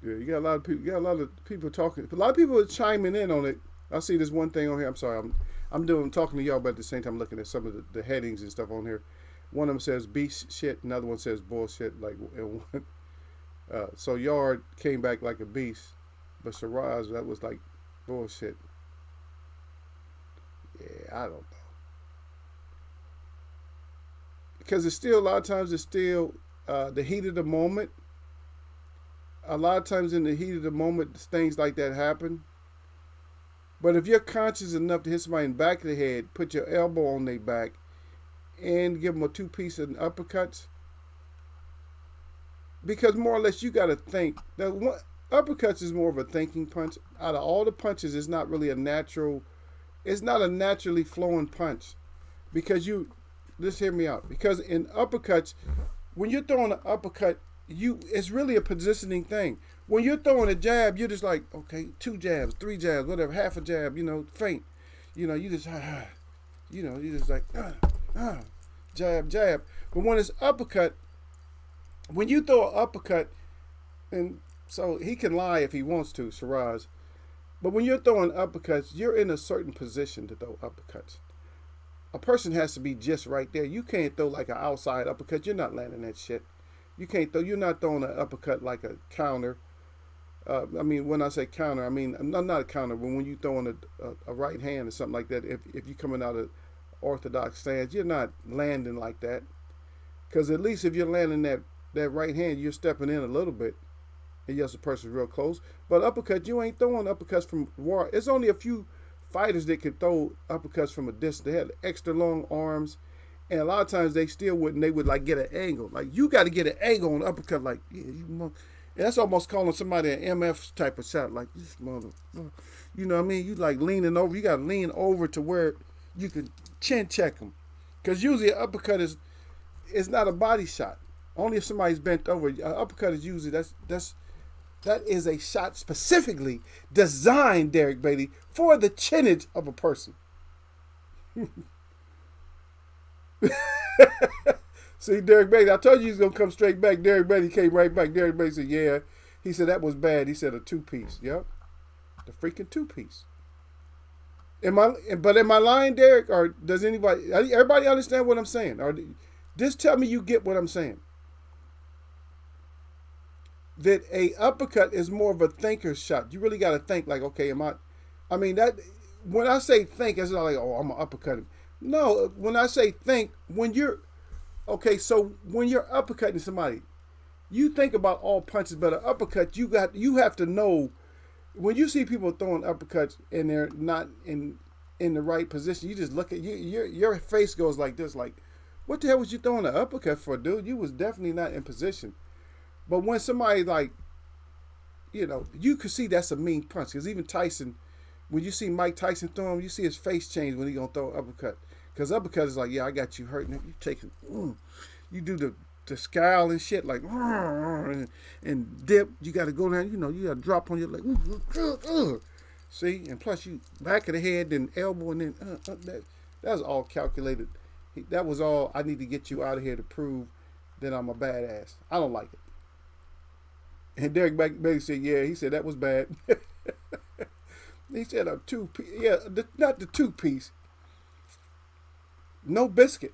Yeah, you got a lot of people. You got a lot of people talking. A lot of people are chiming in on it. I see this one thing on here. I'm sorry. I'm talking to y'all, but at the same time looking at some of the headings and stuff on here. One of them says beast shit. Another one says bullshit. Like, and one, so Yard came back like a beast, but Shiraz, that was like bullshit. Yeah, I don't know. Because it's still, a lot of times it's still the heat of the moment. A lot of times in the heat of the moment, things like that happen. But if you're conscious enough to hit somebody in the back of the head, put your elbow on their back, and give them a two-piece and uppercuts, because more or less you got to think. Uppercuts is more of a thinking punch. Out of all the punches, it's not really a natural. It's not a naturally flowing punch, because just hear me out. Because in uppercuts, when you're throwing an uppercut, it's really a positioning thing. When you're throwing a jab, you're just like, okay, 2 jabs, 3 jabs, whatever, half a jab, feint. You just, you just like, jab, jab. But when it's uppercut, when you throw an uppercut, and so he can lie if he wants to, Shiraz, but when you're throwing uppercuts, you're in a certain position to throw uppercuts. A person has to be just right there. You can't throw like an outside uppercut. You're not landing that shit. You're not throwing an uppercut like a counter. When I say counter, I'm not a counter, but when you throwing a right hand or something like that, if you're coming out of orthodox stance, you're not landing like that. Because at least if you're landing that right hand, you're stepping in a little bit, and yes, the person's real close. But uppercut, you ain't throwing uppercuts from war. It's only a few fighters that could throw uppercuts from a distance. They had extra long arms, and a lot of times they still wouldn't. They would like get an angle. Like you got to get an angle on the uppercut. Like yeah, you know, and that's almost calling somebody an MF type of shot. Like this mother, you know what I mean? You like leaning over. You got to lean over to where you can chin check them, because usually an uppercut is not a body shot. Only if somebody's bent over. An uppercut is usually that is a shot specifically designed, Derek Beatty, for the chinnage of a person. See, Derek Beatty, I told you he was going to come straight back. Derek Beatty came right back. Derek Beatty said, yeah. He said, that was bad. He said, a two-piece. Yep. The freaking two-piece. Am I lying, Derek? Or does everybody understand what I'm saying? Or just tell me you get what I'm saying. That a uppercut is more of a thinker's shot. You really got to think like, okay, I mean, that when I say think, it's not like, oh, I'm going to uppercut him. No, when I say think, when you're uppercutting somebody, you think about all punches, but an uppercut, you have to know, when you see people throwing uppercuts and they're not in the right position, you just look at your face goes like this, like, what the hell was you throwing an uppercut for, dude? You was definitely not in position. But when somebody like, you know, you could see that's a mean punch. Because even Tyson, when you see Mike Tyson throw him, you see his face change when he gonna throw an uppercut. Because uppercut is like, yeah, I got you hurt. You take it, you do the scowl and shit like, and dip. You got to go down. You know, you got to drop on your leg. See, and plus you back of the head, then elbow, and then that was all calculated. That was all. I need to get you out of here to prove that I'm a badass. I don't like it. And Derek Beatty said, yeah, he said that was bad. He said a two-piece. Yeah, not the two-piece. No biscuit.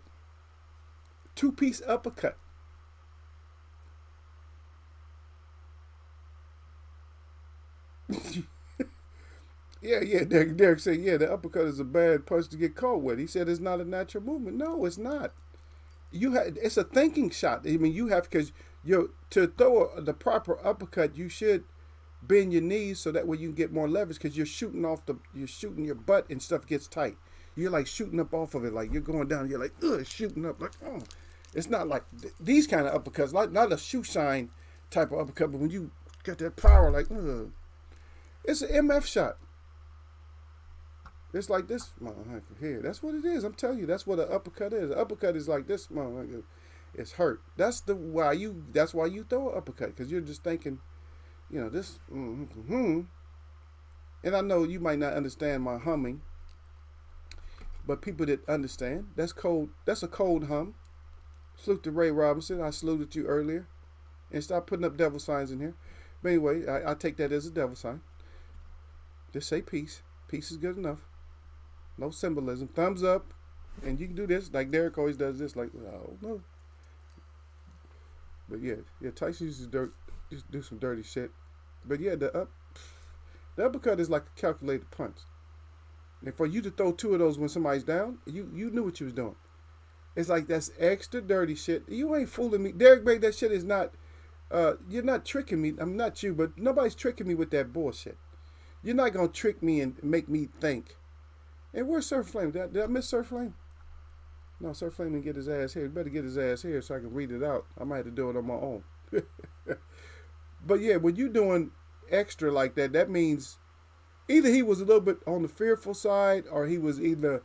Two-piece uppercut. Yeah, Derek said, yeah, the uppercut is a bad punch to get caught with. He said it's not a natural movement. No, it's not. It's a thinking shot. I mean, you have, because to throw the proper uppercut, you should bend your knees so that way you can get more leverage, because you're shooting your butt and stuff gets tight. You're like shooting up off of it, like you're going down. You're like shooting up, like oh. It's not like these kind of uppercuts, like not a shoe shine type of uppercut, but when you got that power, like it's an MF shot. It's like this, motherfucker here. That's what it is. I'm telling you, that's what an uppercut is. An uppercut is like this, motherfucker. It's hurt. That's why you throw an uppercut, because you're just thinking, you know, this. And I know you might not understand my humming, but people that understand, that's cold. That's a cold hum. Salute to Ray Robinson. I saluted you earlier, and stop putting up devil signs in here. But anyway, I take that as a devil sign. Just say peace. Peace is good enough. No symbolism. Thumbs up, and you can do this like Derek always does. This like oh no. But yeah, Tyson used to just do some dirty shit. But yeah, the uppercut is like a calculated punch. And for you to throw two of those when somebody's down, you knew what you was doing. It's like that's extra dirty shit. You ain't fooling me, Derek Bay. That shit is not. You're not tricking me. I'm not you, but nobody's tricking me with that bullshit. You're not gonna trick me and make me think. And where's Surf Flame? Did I miss Surf Flame? No, Surf Flame didn't get his ass here. He better get his ass here so I can read it out. I might have to do it on my own. But yeah, when you're doing extra like that, that means either he was a little bit on the fearful side, or he was either,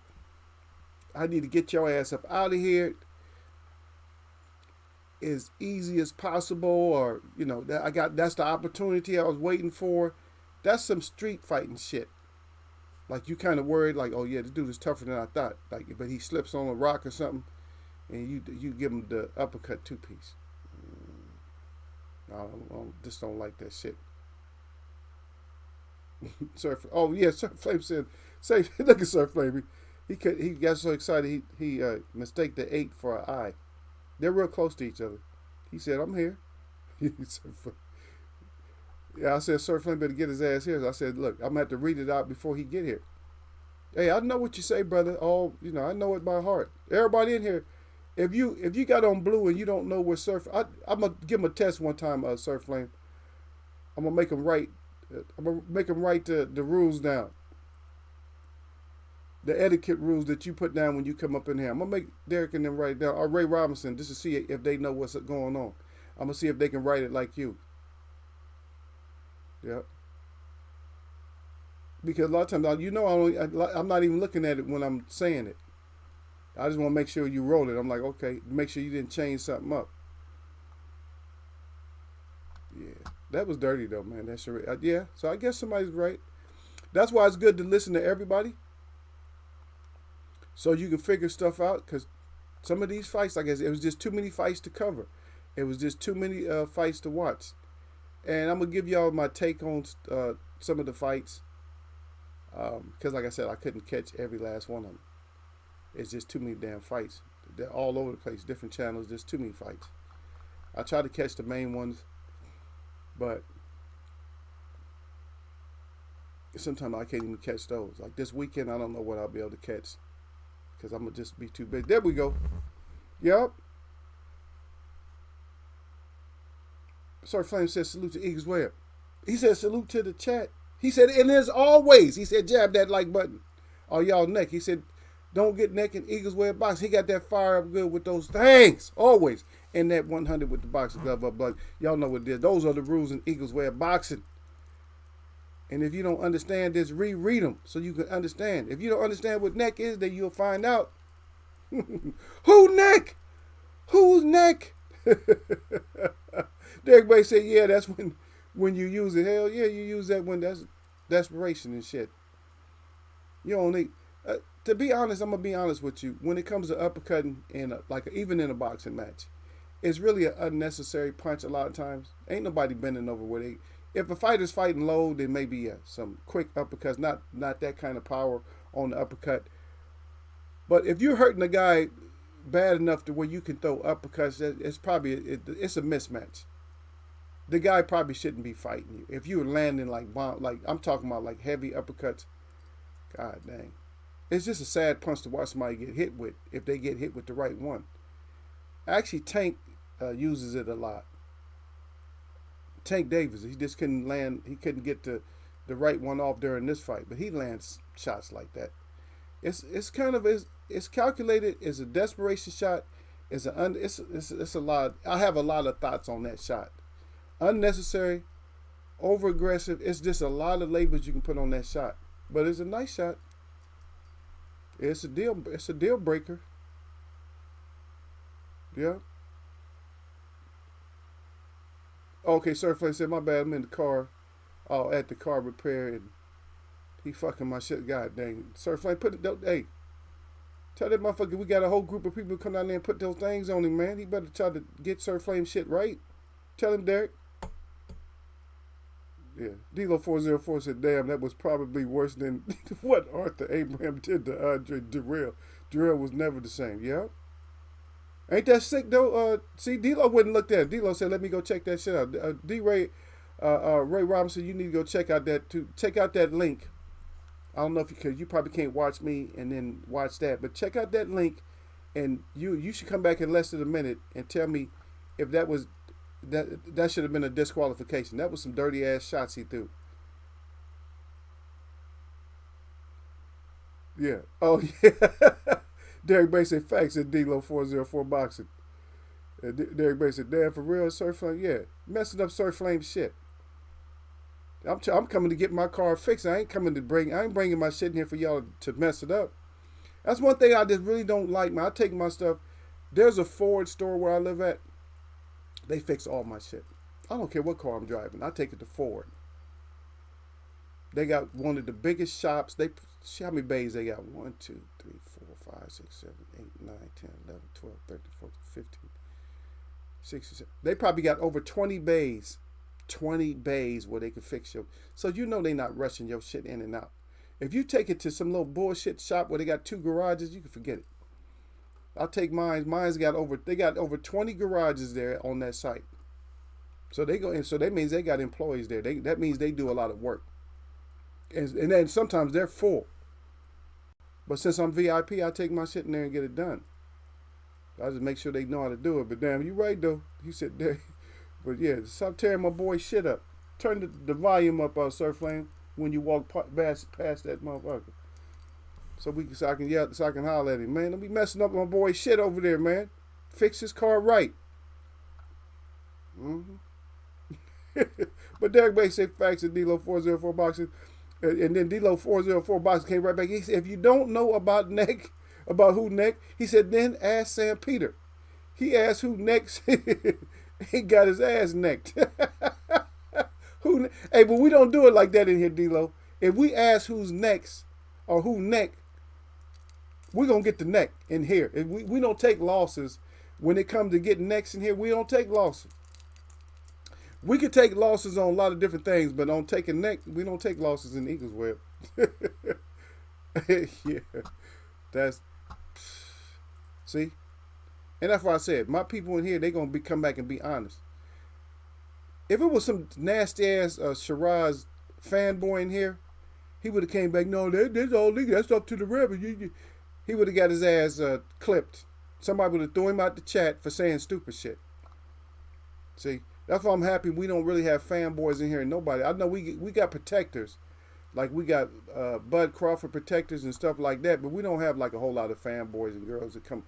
I need to get your ass up out of here as easy as possible, or you know, that's the opportunity I was waiting for. That's some street fighting shit. Like you kind of worried, like, oh yeah, this dude is tougher than I thought. Like, but he slips on a rock or something, and you give him the uppercut two-piece. I just don't like that shit. Surf. Oh yeah, Surf Flame said, "Say, look at Surf Flame. He got so excited he mistaked the 8 for an I. They're real close to each other. He said, "I'm here." Yeah, I said, Surf Flame better get his ass here. So I said, look, I'm going to have to read it out before he get here. Hey, I know what you say, brother. I know it by heart. Everybody in here, If you got on blue and you don't know where surf, I'm gonna give him a test one time. Surf Flame. I'm gonna make him write. I'm gonna make him write the rules down, the etiquette rules that you put down when you come up in here. I'm gonna make Derek and them write it down, or Ray Robinson, just to see if they know what's going on. I'm gonna see if they can write it like you. Yeah. Because a lot of times, I'm not even looking at it when I'm saying it. I just want to make sure you roll it. I'm like, okay, make sure you didn't change something up. Yeah, that was dirty though, man. That's yeah. So I guess somebody's right. That's why it's good to listen to everybody, so you can figure stuff out. Because some of these fights, like I said, it was just too many fights to cover. It was just too many fights to watch. And I'm gonna give y'all my take on some of the fights. Because like I said, I couldn't catch every last one of them. It's just too many damn fights. They're all over the place, different channels. There's too many fights. I try to catch the main ones, but sometimes I can't even catch those. Like this weekend, I don't know what I'll be able to catch because I'm gonna just be too big. There we go. Yep. Sorry, Flame says salute to Eagles Web. He said salute to the chat. He said, and as always, he said, jab that like button. Oh, y'all neck. He said, don't get neck in Eagles Web box. He got that fire up good with those things. Always. And that 100 with the boxing glove up. But y'all know what it is. Those are the rules in Eagles Web boxing. And if you don't understand this, reread them so you can understand. If you don't understand what neck is, then you'll find out. Who neck? Who's neck? Everybody say, yeah, that's when you use it. Hell yeah, you use that when that's desperation and shit. You don't need... to be honest, I'm going to be honest with you. When it comes to uppercutting, even in a boxing match, it's really an unnecessary punch a lot of times. Ain't nobody bending over where they... If a fighter's fighting low, then maybe some quick uppercuts, not that kind of power on the uppercut. But if you're hurting a guy bad enough to where you can throw uppercuts, it's a mismatch. The guy probably shouldn't be fighting you. If you're landing like I'm talking about like heavy uppercuts, god dang. It's just a sad punch to watch somebody get hit with if they get hit with the right one. Actually, Tank uses it a lot. Tank Davis, he just couldn't land. He couldn't get the right one off during this fight, but he lands shots like that. It's kind of it's calculated. It's a desperation shot. It's a lot. I have a lot of thoughts on that shot. Unnecessary, over aggressive. It's just a lot of labels you can put on that shot, but it's a nice shot. It's a deal breaker. Yeah. Okay, Surflane said, my bad, I'm in the car. Oh, at the car repair, and he fucking my shit. God dang. Surflane, hey, tell that motherfucker we got a whole group of people come down there and put those things on him, man. He better try to get Surflame shit right. Tell him, Derek. Yeah. D-Lo404 said, damn, that was probably worse than what Arthur Abraham did to Andre Durrell. Durrell was never the same. Yeah. Ain't that sick though? See, D-Lo wouldn't look at it. D-Lo said, let me go check that shit out. Ray Robinson, you need to go check out that too. Check out that link. I don't know if you probably can't watch me and then watch that, but check out that link, and you should come back in less than a minute and tell me if that was that should have been a disqualification. That was some dirty ass shots he threw. Yeah. Oh yeah. Derek Bay said facts at D-Lo404 boxing. Derek Bay said, damn, for real, Surflame? Yeah. Messing up Surflame shit. I'm coming to get my car fixed. I ain't bringing my shit in here for y'all to mess it up. That's one thing I just really don't like, man. I take my stuff. There's a Ford store where I live at. They fix all my shit. I don't care what car I'm driving. I take it to Ford. They got one of the biggest shops. How many bays they got? 1, 2, 3, 4, 5, 6, 7, 8, 9, 10, 11, 12, 13, 14, 15, 16. They probably got over 20 bays. 20 bays where they can fix your... So you know they not rushing your shit in and out. If you take it to some little bullshit shop where they got 2 garages, you can forget it. I'll take mine. They got over 20 garages there on that site. So they go in. So that means they got employees there. That means they do a lot of work. And then sometimes they're full. But since I'm VIP, I take my shit in there and get it done. I just make sure they know how to do it. But damn, you right though. You said there. But yeah, stop tearing my boy shit up. Turn the volume up, Sir Flame, when you walk past that motherfucker. So I can yell, so I can holler at him, man. Don't be messing up my boy shit over there, man. Fix his car right. Mm-hmm. But Derek Bay said facts at D-Lo 404 boxing. And then D-Lo 404 boxing came right back. He said, if you don't know about who neck, he said, then ask Sam Peter. He asked who next. He got his ass necked. Hey, but we don't do it like that in here, D-Lo. If we ask who's next or who neck, we're going to get the neck in here. We don't take losses. When it comes to getting necks in here, we don't take losses. We could take losses on a lot of different things, but on taking neck, we don't take losses in Eagles Web. Yeah. That's... See? And that's why I said, my people in here, they're going to come back and be honest. If it was some nasty-ass Shiraz fanboy in here, he would have came back, no, that's all legal. That's up to the rebel. He would have got his ass clipped. Somebody would have thrown him out the chat for saying stupid shit. See? That's why I'm happy we don't really have fanboys in here and nobody. I know we got protectors. Like we got Bud Crawford protectors and stuff like that, but we don't have like a whole lot of fanboys and girls that come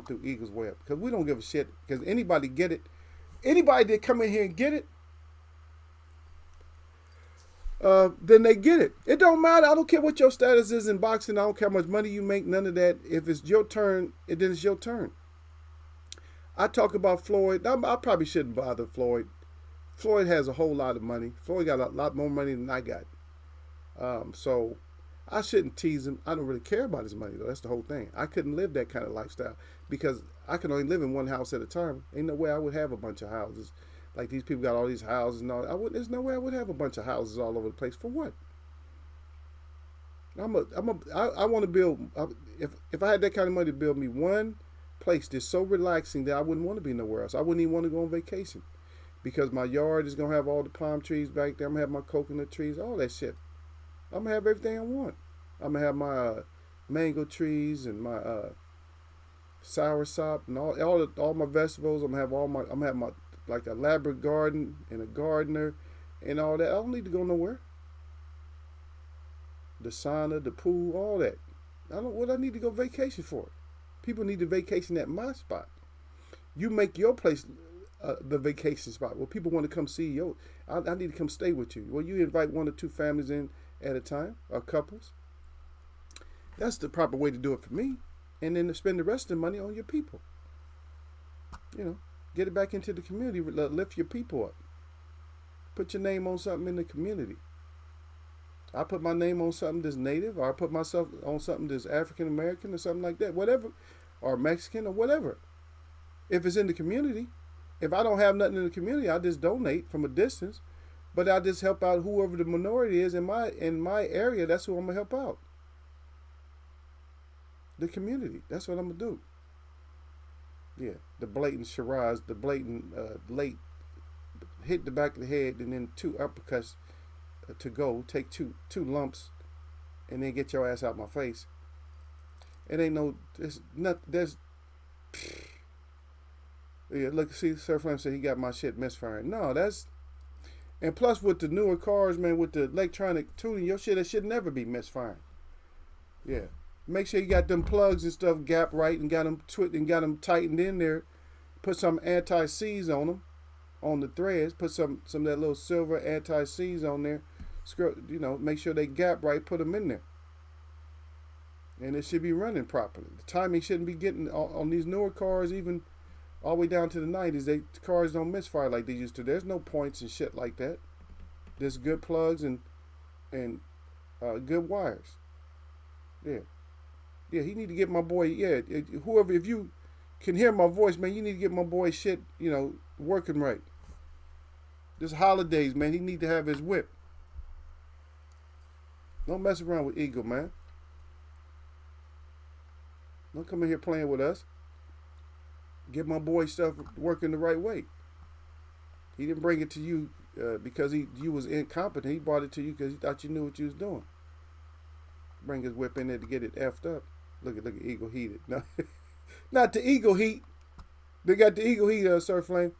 through Eagles Web. Because we don't give a shit. Because anybody get it. Anybody that come in here and get it, then they get it. It don't matter. I don't care what your status is in boxing. I don't care how much money you make. None of that. If it's your turn, then it's your turn. I talk about Floyd. I probably shouldn't bother Floyd. Floyd has a whole lot of money. Floyd got a lot more money than I got. So I shouldn't tease him. I don't really care about his money, though. That's the whole thing. I couldn't live that kind of lifestyle because I can only live in one house at a time. Ain't no way I would have a bunch of houses. Like these people got all these houses and all. There's no way I would have a bunch of houses all over the place. For what? I want to build. If I had that kind of money to build me one place that's so relaxing that I wouldn't want to be nowhere else. I wouldn't even want to go on vacation because my yard is going to have all the palm trees back there. I'm going to have my coconut trees, all that shit. I'm going to have everything I want. I'm going to have my mango trees and my soursop and all my vegetables. I'm going to have my like a elaborate garden and a gardener and all that. I don't need to go nowhere. The sauna, the pool, all that. What I need to go vacation for? People need to vacation at my spot. You make your place the vacation spot where people want to come see you. I need to come stay with you. Well, you invite 1 or 2 families in at a time, or couples. That's the proper way to do it for me. And then to spend the rest of the money on your people. You know, get it back into the community. Lift your people up. Put your name on something in the community. I put my name on something that's native, or I put myself on something that's African American or something like that, whatever, or Mexican or whatever. If it's in the community, if I don't have nothing in the community, I just donate from a distance, but I just help out whoever the minority is in my area. That's who I'm gonna help out. The community. That's what I'm gonna do. Yeah, the blatant Shiraz, the blatant late hit the back of the head and then 2 uppercuts to go, take two lumps, and then get your ass out my face. It ain't no, yeah, look, see, Sir Flame said he got my shit misfiring. No, and plus with the newer cars, man, with the electronic tuning, that should never be misfiring. Yeah. Make sure you got them plugs and stuff gap right and got them tightened in there. Put some anti-seize on them, on the threads. Put some of that little silver anti-seize on there. Make sure they gap right, put them in there. And it should be running properly. The timing shouldn't be getting on these newer cars, even all the way down to the 90s. The cars don't misfire like they used to. There's no points and shit like that. There's good plugs and good wires. Yeah. Yeah, he need to get my boy, whoever, if you can hear my voice, man, you need to get my boy shit, working right. This holidays, man, he need to have his whip. Don't mess around with Eagle, man. Don't come in here playing with us. Get my boy stuff working the right way. He didn't bring it to you because you was incompetent. He brought it to you because he thought you knew what you was doing. Bring his whip in there to get it effed up. Look at Eagle heated. No. Not the Eagle Heat. They got the Eagle Heat, Sir Flame.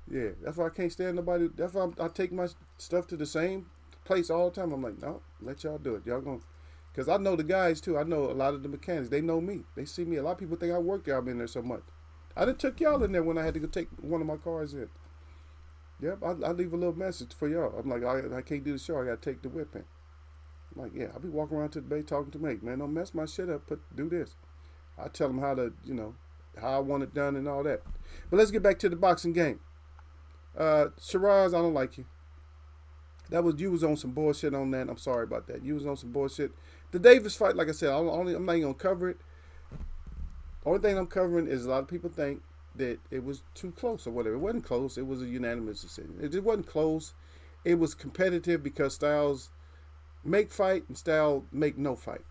Yeah, that's why I can't stand nobody. That's why I take my stuff to the same place all the time. I'm like, no, let y'all do it. Y'all gonna, because I know the guys too. I know a lot of the mechanics. They know me. They see me. A lot of people think I work there. I've been there so much. I done took y'all in there when I had to go take one of my cars in. Yep, I leave a little message for y'all. I'm like, I can't do the show. I gotta take the whip in. I'm like, yeah, I'll be walking around to the bay talking to mate, man. Don't mess my shit up. Do this. I tell them how to, how I want it done and all that. But let's get back to the boxing game. Shiraz, I don't like you. You was on some bullshit on that. I'm sorry about that. You was on some bullshit. The Davis fight, like I said, I'm not even gonna cover it. Only thing I'm covering is a lot of people think that it was too close or whatever. It wasn't close. It was a unanimous decision. It wasn't close. It was competitive because styles make fight and style make no fight.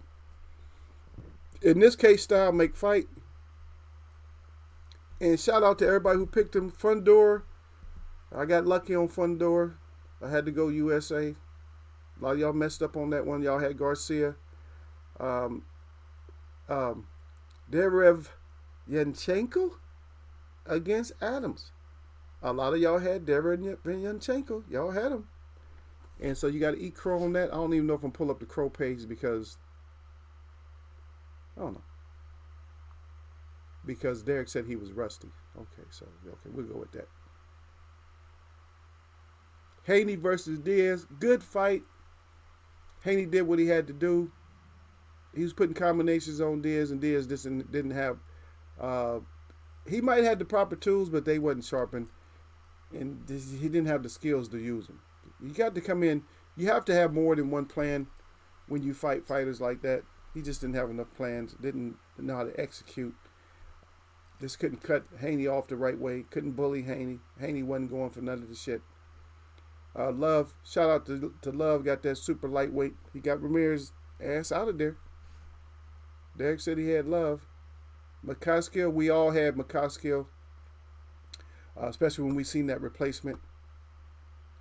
In this case, style make fight. And shout out to everybody who picked him. Fundor. I got lucky on Fundor. I had to go USA. A lot of y'all messed up on that one. Y'all had Garcia. Derev Yanchenko against Adams. A lot of y'all had Derev Yanchenko. Y'all had him. And so you got to eat crow on that. I don't even know if I'm pull up the crow page because I don't know. Because Derek said he was rusty. Okay, we'll go with that. Haney versus Diaz. Good fight. Haney did what he had to do. He was putting combinations on Diaz, and Diaz didn't have. He might have had the proper tools, but they wasn't sharpened, and he didn't have the skills to use them. You got to come in. You have to have more than one plan when you fight fighters like that. He just didn't have enough plans. Didn't know how to execute. Just couldn't cut Haney off the right way. Couldn't bully Haney. Haney wasn't going for none of the shit. Love, shout out to Love. Got that super lightweight. He got Ramirez ass out of there. Derek said he had Love. McCaskill, we all had McCaskill. Especially when we seen that replacement.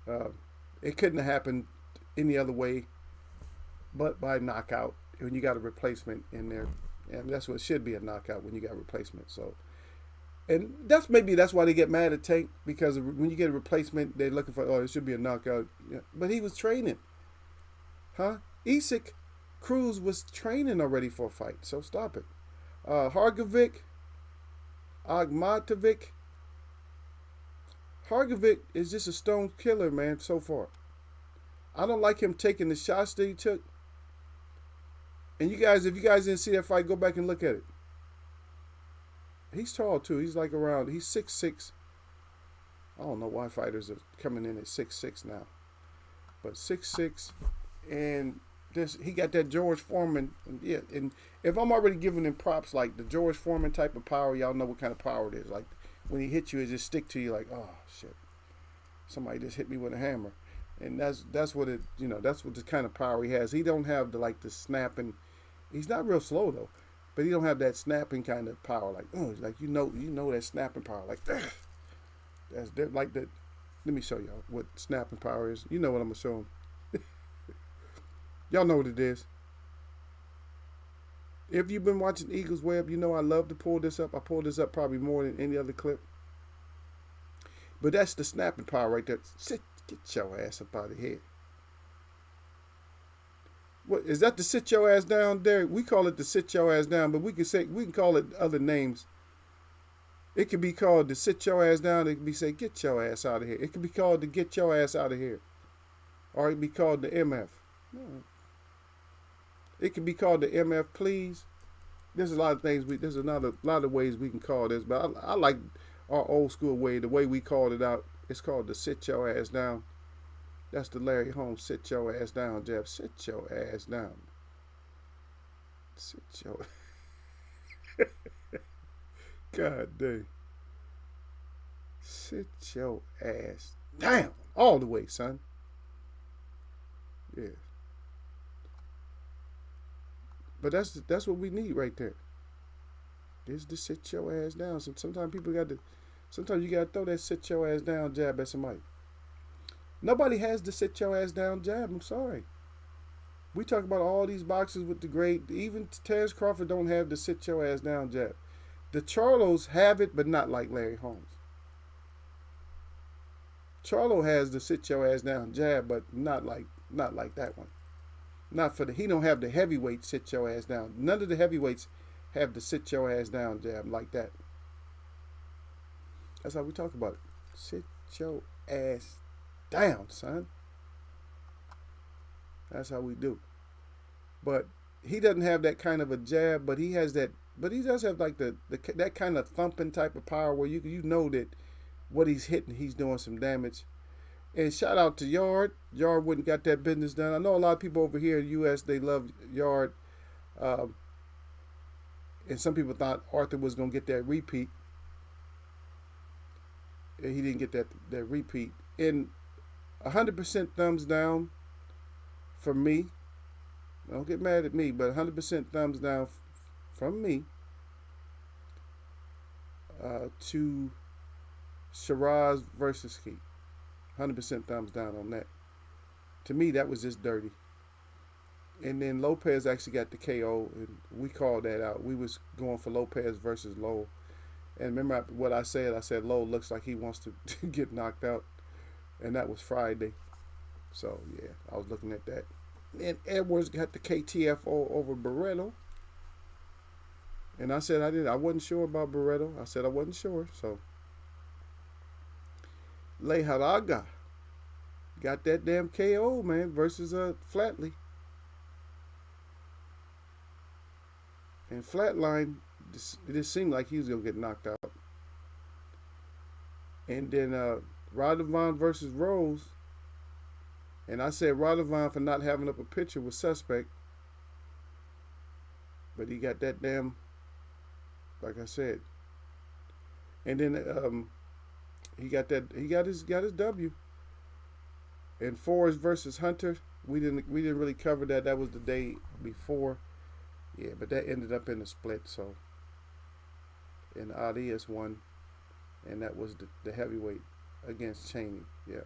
It couldn't have happened any other way but by knockout when you got a replacement in there. And that's what it should be, a knockout when you got a replacement. So, and that's why they get mad at Tank, because when you get a replacement, they're looking for, it should be a knockout. Yeah. But he was training. Huh? Isak Cruz was training already for a fight, so stop it. Hargovic, Agmatovic. Hargovic is just a stone killer, man, so far. I don't like him taking the shots that he took. And if you guys didn't see that fight, go back and look at it. He's tall too. He's 6'6". I don't know why fighters are coming in at 6'6" now. But 6'6", and he got that George Foreman. Yeah, and if I'm already giving him props like the George Foreman type of power, y'all know what kind of power it is. Like when he hits you, it just stick to you like, oh shit, somebody just hit me with a hammer. And that's what the kind of power he has. He don't have the snapping. He's not real slow though, but he don't have that snapping kind of power. Like that snapping power. Like that's like that. Let me show y'all what snapping power is. You know what I'm gonna show him. Y'all know what it is. If you've been watching Eagles Web, you know I love to pull this up. I pull this up probably more than any other clip. But that's the snapping power right there. Get your ass up out of here. What is that? The sit your ass down there? We call it the sit your ass down, but we can call it other names. It could be called the sit your ass down. It could be say get your ass out of here. It could be called the get your ass out of here, or it could be called the MF. No. It could be called the MF, please. There's a lot of things. There's another lot of ways we can call this, but I like our old school way. The way we called it out. It's called the sit your ass down. That's the Larry Holmes sit your ass down jab. Sit your ass down. Sit your. God dang. Sit your ass down all the way, son. Yeah. But that's what we need right there. Is to sit your ass down. Sometimes you gotta throw that sit your ass down jab at somebody. Nobody has the sit your ass down jab. I'm sorry. We talk about all these boxers with the great. Even Terrence Crawford don't have the sit your ass down jab. The Charlos have it, but not like Larry Holmes. Charlo has the sit your ass down jab, but not like that one. Not for the he don't have the heavyweight sit your ass down. None of the heavyweights have the sit your ass down jab like that. That's how we talk about it. Sit your ass down, son. That's how we do. But he doesn't have that kind of a jab, but he has that. But he does have like the that kind of thumping type of power where you know that what he's hitting, he's doing some damage. And shout out to Yard. Yard wouldn't got that business done. I know a lot of people over here in the U.S. they love Yard, and some people thought Arthur was gonna get that repeat. And he didn't get that repeat. And 100% thumbs down from me. Don't get mad at me, but 100% thumbs down from me to Shiraz versus Ski. 100% thumbs down on that. To me, that was just dirty. And then Lopez actually got the KO, and we called that out. We was going for Lopez versus Lowell. And remember what I said? I said Lowell looks like he wants to get knocked out. And that was Friday. So, yeah, I was looking at that. And Edwards got the KTFO over Barreto. And I said I wasn't sure about Barreto. I said I wasn't sure. So, Leharaga got that damn KO, man, versus Flatley. And Flatline, it just seemed like he was going to get knocked out. And then Radovan versus Rose. And I said Radovan for not having up a picture was suspect. But he got that damn, like I said. And then he got his W. And Forrest versus Hunter, we didn't really cover that. That was the day before. Yeah, but that ended up in a split, so. And Arias won. And that was the heavyweight against Cheney. Yeah.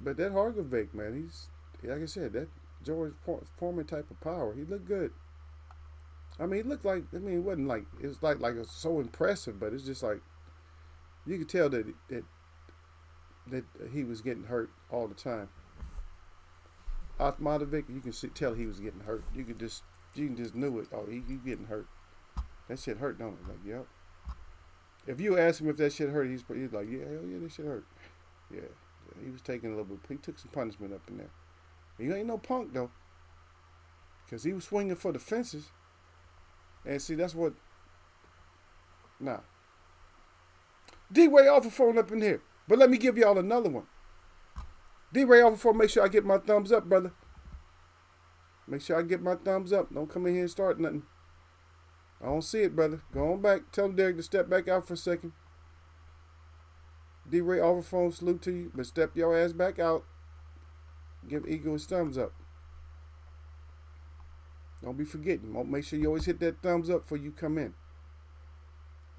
But that Hargovic, man, he's, like I said, that George Foreman type of power. He looked good. I mean, he looked like, I mean, it wasn't like, it was like it was so impressive, but it's just like, you could tell that he was getting hurt all the time. Osmatovic, you can tell he was getting hurt. You can just knew it. Oh, he getting hurt. That shit hurt, don't it? Like, yep. If you ask him if that shit hurt, he's like, yeah, hell yeah, that shit hurt. Yeah. He was taking a little bit. He took some punishment up in there. He ain't no punk though, because he was swinging for the fences. And see, that's what. Nah. D-Ray off the phone up in here, but let me give y'all another one. D-Ray off the phone. Make sure I get my thumbs up, brother. Make sure I get my thumbs up. Don't come in here and start nothing. I don't see it, brother. Go on back. Tell Derek to step back out for a second. D-Ray off the phone, salute to you, but step your ass back out. Give Eagle his thumbs up. Don't be forgetting. Make sure you always hit that thumbs up before you come in.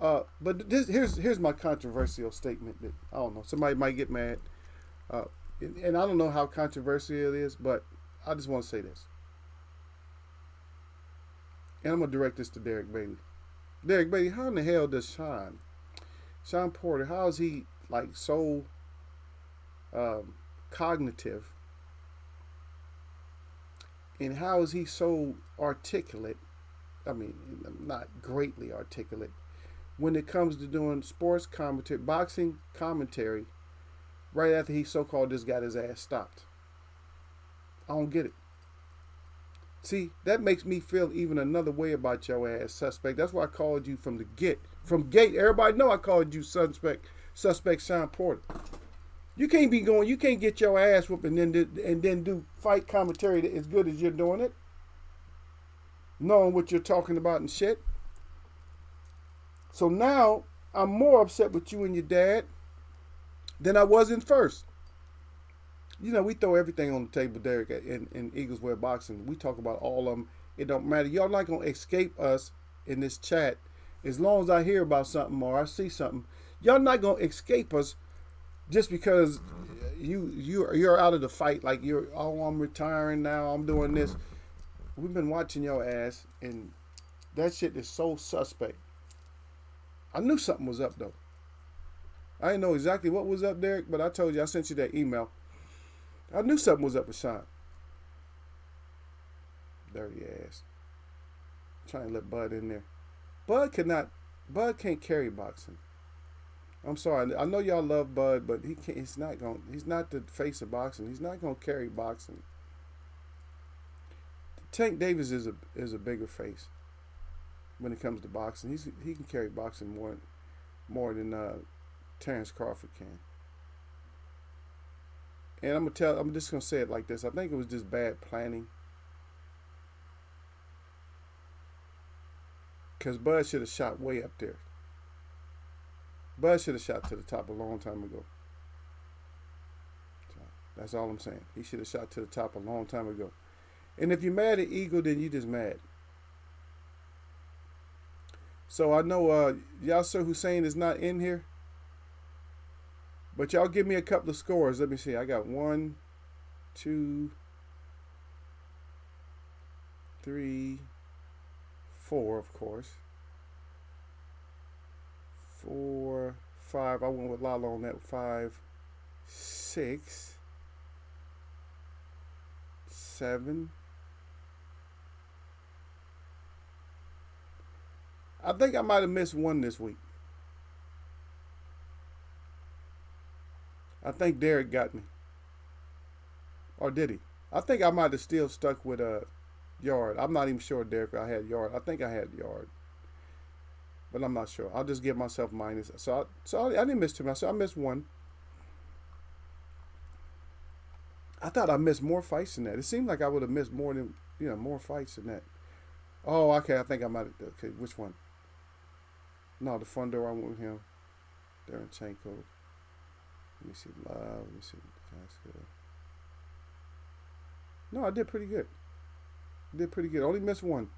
But here's my controversial statement that I don't know. Somebody might get mad, and I don't know how controversial it is, but I just want to say this. And I'm gonna direct this to Derek Bailey. Derek Bailey, how in the hell does Sean Porter? How is he like so cognitive? And how is he so articulate? I mean, not greatly articulate when it comes to doing sports commentary, boxing commentary, right after he so-called just got his ass stopped. I don't get it. See, that makes me feel even another way about your ass, suspect. That's why I called you from the get. From gate, everybody know I called you suspect Sean Porter. You can't be going, you can't get your ass whooped and then do fight commentary as good as you're doing it. Knowing what you're talking about and shit. So now I'm more upset with you and your dad than I was in first. You know, we throw everything on the table, Derek, in Eagles Wear Boxing. We talk about all of them. It don't matter. Y'all not going to escape us in this chat. As long as I hear about something or I see something, y'all not going to escape us just because, you're out of the fight. Like you're, oh, I'm retiring now. I'm doing this. We've been watching your ass, and that shit is so suspect. I knew something was up though. I didn't know exactly what was up, Derek, but I told you I sent you that email. I knew something was up with Sean. Dirty ass. Trying to let Bud in there. Bud can't carry boxing. I'm sorry. I know y'all love Bud, but he can't. He's not the face of boxing. He's not gonna carry boxing. Tank Davis is a bigger face when it comes to boxing. He can carry boxing more than Terrence Crawford can. And I'm just gonna say it like this. I think it was just bad planning. Because Bud should have shot way up there. Bud should have shot to the top a long time ago. So that's all I'm saying. He should have shot to the top a long time ago. And if you're mad at Eagle, then you just mad. So I know Yasser Hussein is not in here. But y'all give me a couple of scores. Let me see. I got 1, 2, 3, 4, of course. 4, 5. I went with Lalo on that. 5, 6, 7. I think I might have missed one this week. I think Derek got me. Or did he? I think I might have still stuck with Yard. I'm not even sure, Derek, I had Yard. I think I had Yard. But I'm not sure. I'll just give myself minus. So I didn't miss too much. So I missed one. I thought I missed more fights than that. It seemed like I would have missed more fights than that. Oh, okay. I think I might have. Okay, which one? No, the front door. I went with him. Daranchenko. Let me see. Let me see. No, I did pretty good. Only missed one.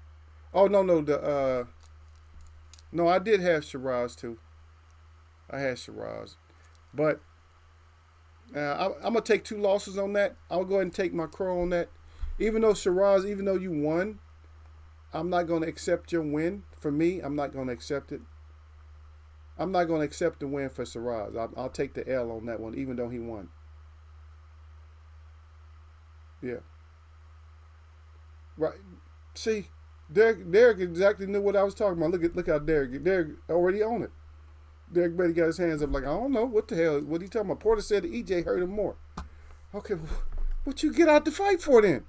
Oh, no. No, I did have Shiraz, too. I had Shiraz. But I'm going to take 2 losses on that. I'll go ahead and take my crow on that. Even though Shiraz, even though you won, I'm not going to accept your win. For me, I'm not going to accept it. I'm not going to accept the win for Shiraz. I'll take the L on that one, even though he won. Yeah. Right. See, Derek exactly knew what I was talking about. Look how Derek already on it. Derek Brady got his hands up like, I don't know. What the hell? What are you talking about? Porter said that EJ hurt him more. Okay, what you get out the fight for then?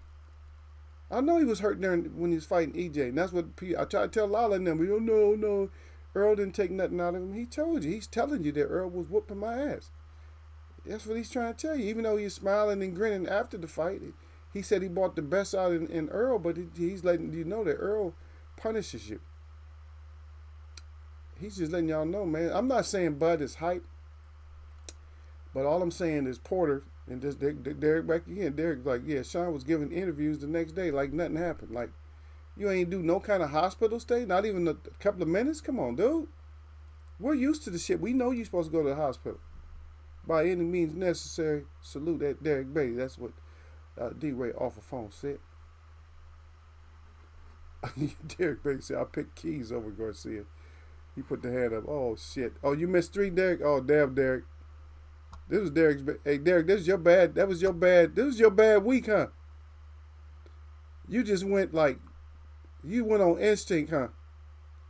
I know he was hurt there when he was fighting EJ. And that's what I tried to tell Lala and them. We don't know, no. Earl didn't take nothing out of him. He told you. He's telling you that Earl was whooping my ass. That's what he's trying to tell you. Even though he's smiling and grinning after the fight, he said he brought the best out in Earl, but he's letting you know that Earl punishes you. He's just letting y'all know, man. I'm not saying Bud is hype, but all I'm saying is Porter and just Derek back again. Derek's like, yeah, Sean was giving interviews the next day like nothing happened. Like, you ain't do no kind of hospital stay, not even a couple of minutes. Come on, dude. We're used to the shit. We know you're supposed to go to the hospital. By any means necessary, salute that Derek Beatty. That's what D-Ray off the phone said. Derek Beatty said, I picked Keys over Garcia. He put the hand up. Oh, shit. Oh, you missed 3, Derek? Oh, damn, Derek. This was Derek's. Hey, Derek, this was your bad week, huh? You just went like, you went on instinct, huh?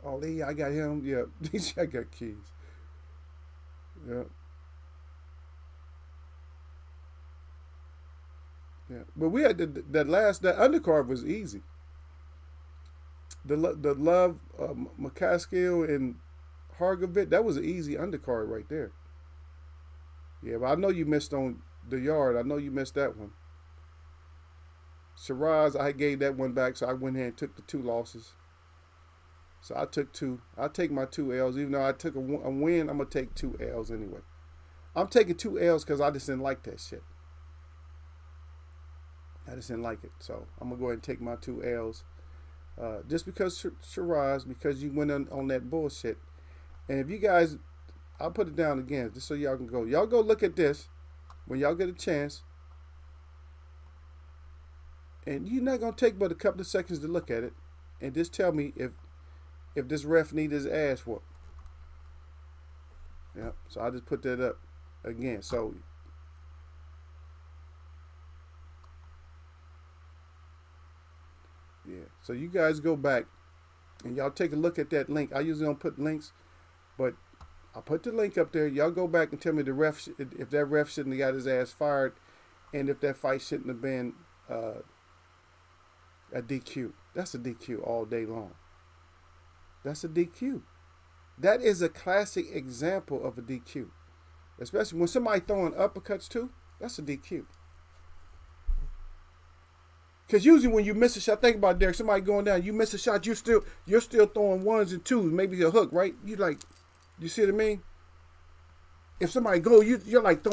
Oh, I got him. Yeah, I got Keys. Yeah. Yeah, but we had that undercard was easy. The Love, McCaskill and Hargavit, that was an easy undercard right there. Yeah, but I know you missed on the Yard. I know you missed that one. Shiraz, I gave that one back, so I went ahead and took the 2 losses. So I took 2. I take my 2 L's. Even though I took a win, I'm going to take 2 L's anyway. I'm taking 2 L's because I just didn't like that shit. I just didn't like it. So I'm going to go ahead and take my 2 L's. Just because Shiraz, because you went on that bullshit. And if you guys, I'll put it down again just so y'all can go. Y'all go look at this. when y'all get a chance, and you're not gonna take but a couple of seconds to look at it, and just tell me if this ref need his ass whooped. Yeah. So I just put that up again. So yeah. So you guys go back and y'all take a look at that link. I usually don't put links, but I'll put the link up there. Y'all go back and tell me the ref if that ref shouldn't have got his ass fired, and if that fight shouldn't have been a DQ. That's a DQ all day long. That's a DQ. That is a classic example of a DQ. Especially when somebody throwing uppercuts too, that's a DQ. Because usually when you miss a shot, think about it, Derek, somebody going down, you miss a shot, you're still throwing ones and twos, maybe a hook, right? You see what I mean? If somebody go, you're like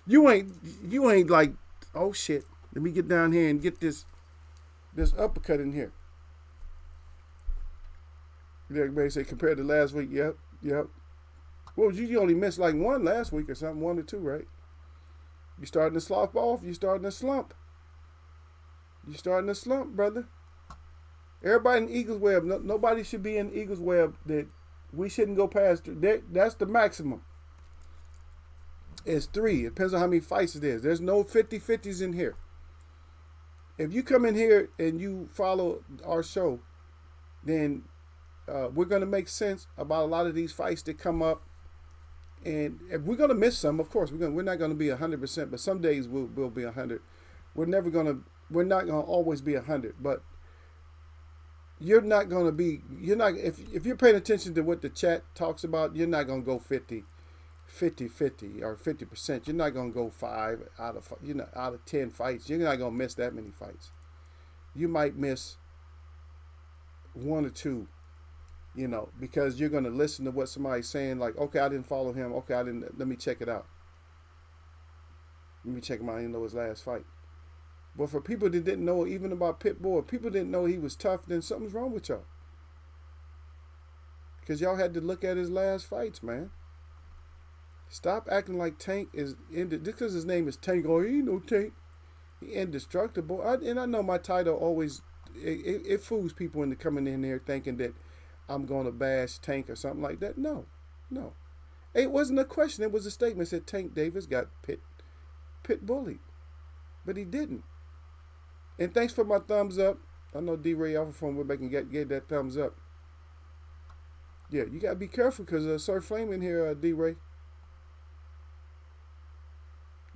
you ain't like, oh shit, let me get down here and get this uppercut in here. Everybody say compared to last week, yep. Well, you only missed like one last week or something, 1 or 2, right? You starting to slough off, you starting to slump. You starting to slump, brother. Everybody in Eagles Web, nobody should be in Eagles Web that we shouldn't go past. That's the maximum. It's 3. It depends on how many fights it is. There's no 50-50s in here. If you come in here and you follow our show, then we're going to make sense about a lot of these fights that come up. And if we're going to miss some, of course, we're not going to be 100%, but some days we'll be 100. We're not going to always be 100, but you're not if you're paying attention to what the chat talks about, you're not going to go 50 or 50%. You're not going to go 5 out of 10 fights. You're not going to miss that many fights. You might miss 1 or 2, because you're going to listen to what somebody's saying, like, okay, I didn't follow him. Okay, let me check it out. Let me check him out. I didn't know his last fight. But for people that didn't know even about Pitbull, if people didn't know he was tough, then something's wrong with y'all. Because y'all had to look at his last fights, man. Stop acting like Tank is just because his name is Tank. Oh, he ain't no Tank. He indestructible. And I know my title always it fools people into coming in here thinking that I'm going to bash Tank or something like that. No. It wasn't a question. It was a statement. It said Tank Davis got pit bullied. But he didn't. And thanks for my thumbs up. I know D-Ray Alpha from where they can get that thumbs up. Yeah, you got to be careful because Sir Flame in here, D-Ray.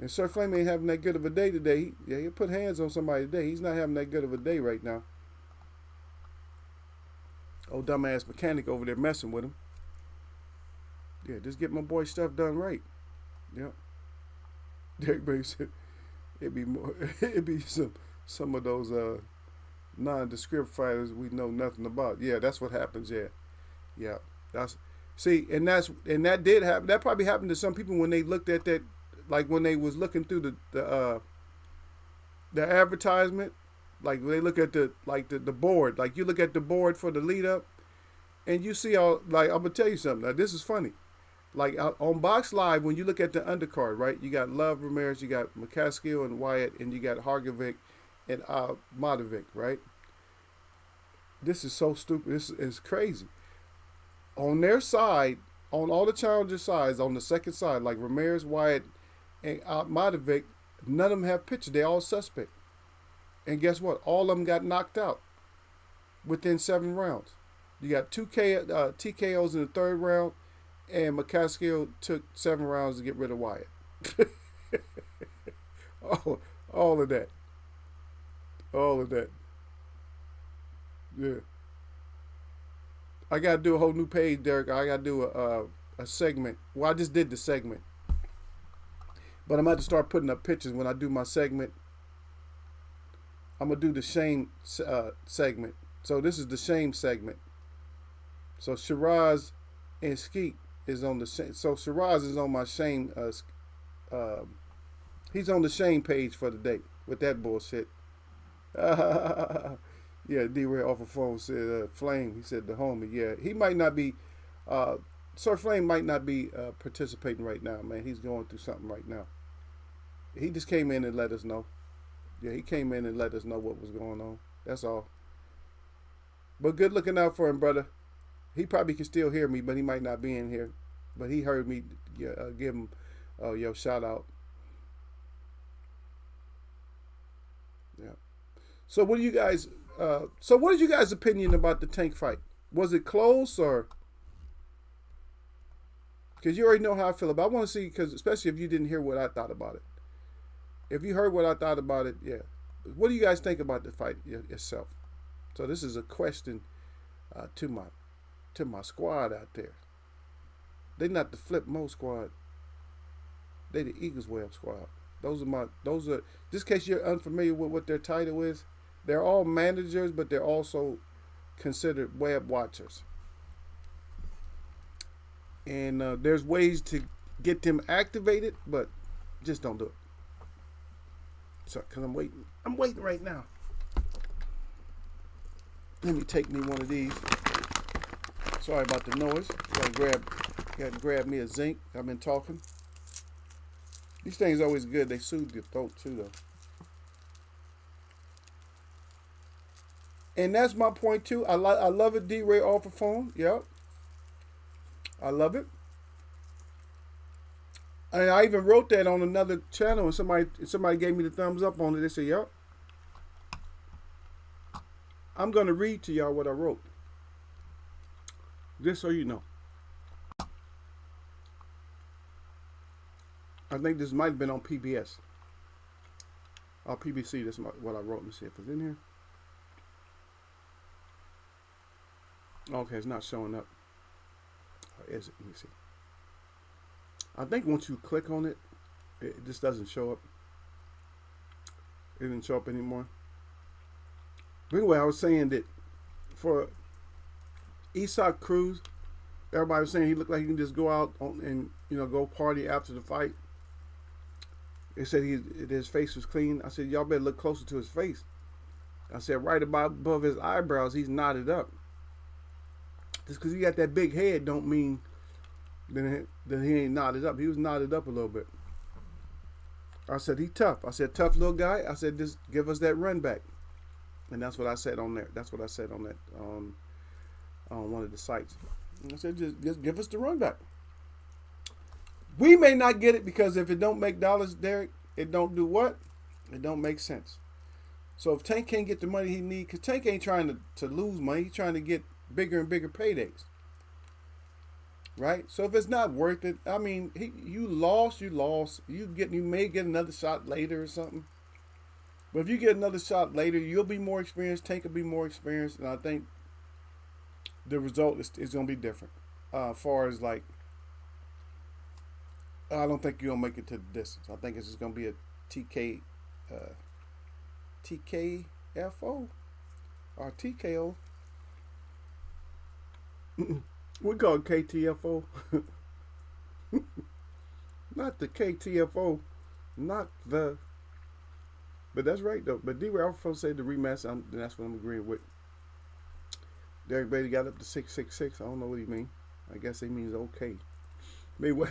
And Sir Flame ain't having that good of a day today. He'll put hands on somebody today. He's not having that good of a day right now. Old dumbass mechanic over there messing with him. Yeah, just get my boy stuff done right. Yep. Derek Baby said it'd be some of those nondescript fighters we know nothing about. Yeah, that's what happens. Yeah. And that did happen. That probably happened to some people when they looked at that, like when they was looking through the advertisement, like when they look at the board, like you look at the board for the lead up, and you see all, like, I'm gonna tell you something. Now this is funny. Like on Box Live, when you look at the undercard, right, you got Love Ramirez, you got McCaskill and Wyatt, and you got Hargovic and Madovic, right? This is so stupid. This is crazy. On their side, on all the challenger sides, on the second side, like Ramirez, Wyatt, and Madovic, none of them have pictures. They all suspect. And guess what? All of them got knocked out within 7 rounds. You got 2 TKOs in the 3rd round, and McCaskill took 7 rounds to get rid of Wyatt. all of that. All of that. Yeah. I got to do a whole new page, Derek. I got to do a segment. Well, I just did the segment. But I'm going to start putting up pictures when I do my segment. I'm going to do the shame segment. So this is the shame segment. So Shiraz and Skeet is on the shame. So Shiraz is on my shame. He's on the shame page for the day with that bullshit. Yeah, D-Ray off the phone said Flame. He said the homie. Yeah, he might not be. Sir Flame might not be participating right now, man. He's going through something right now. he just came in and let us know. Yeah, he came in and let us know what was going on. That's all. But good looking out for him, brother. He probably can still hear me, but he might not be in here. But he heard me give him your shout out. Yeah. So what do you guys? So what is you guys' opinion about the Tank fight? Was it close or? Because you already know how I feel about it. I want to see, because especially if you didn't hear what I thought about it. If you heard what I thought about it, yeah. What do you guys think about the fight itself? So this is a question to my squad out there. They not the Flip Mo squad. They the Eagles Web squad. Those are just in case you're unfamiliar with what their title is. They're all managers, but they're also considered web watchers. And there's ways to get them activated, but just don't do it. So, cause I'm waiting right now. Let me take me one of these. Sorry about the noise. Gotta grab me a zinc. I've been talking. These things are always good. They soothe your throat too, though. And that's my point too. I love it. D-Ray off the phone. Yep. I love it. And I even wrote that on another channel, and somebody gave me the thumbs up on it. They said, "Yep." I'm gonna read to y'all what I wrote, just so you know. I think this might have been on PBS or PBC. That's what I wrote. Let me see if it's in here. Okay, it's not showing up. Or is it? Let me see. I think once you click on it, it just doesn't show up. It didn't show up anymore. But anyway, I was saying that for Isak Cruz, everybody was saying he looked like he can just go out and go party after the fight. They said his face was clean. I said, y'all better look closer to his face. I said, right above his eyebrows, he's knotted up. Just because he got that big head don't mean that he ain't knotted up. He was knotted up a little bit. I said, he tough. I said, tough little guy. I said, just give us that run back. And that's what I said on there. That's what I said on that on one of the sites. And I said, just give us the run back. We may not get it because if it don't make dollars, Derek, it don't do what? It don't make sense. So if Tank can't get the money he needs, because Tank ain't trying to lose money, he's trying to get bigger and bigger paydays. Right? So if it's not worth it, I mean, you lost. You may get another shot later or something. But if you get another shot later, you'll be more experienced. Tank will be more experienced, and I think the result is going to be different. As far as like, I don't think you're going to make it to the distance. I think it's just going to be a TKFO or TKO. We call it KTFO. Not the KTFO. Not the. But that's right, though. But D-Ray Alpha said the rematch, and that's what I'm agreeing with. Derek Beatty got up to 666. I don't know what he means. I guess he means okay. Maybe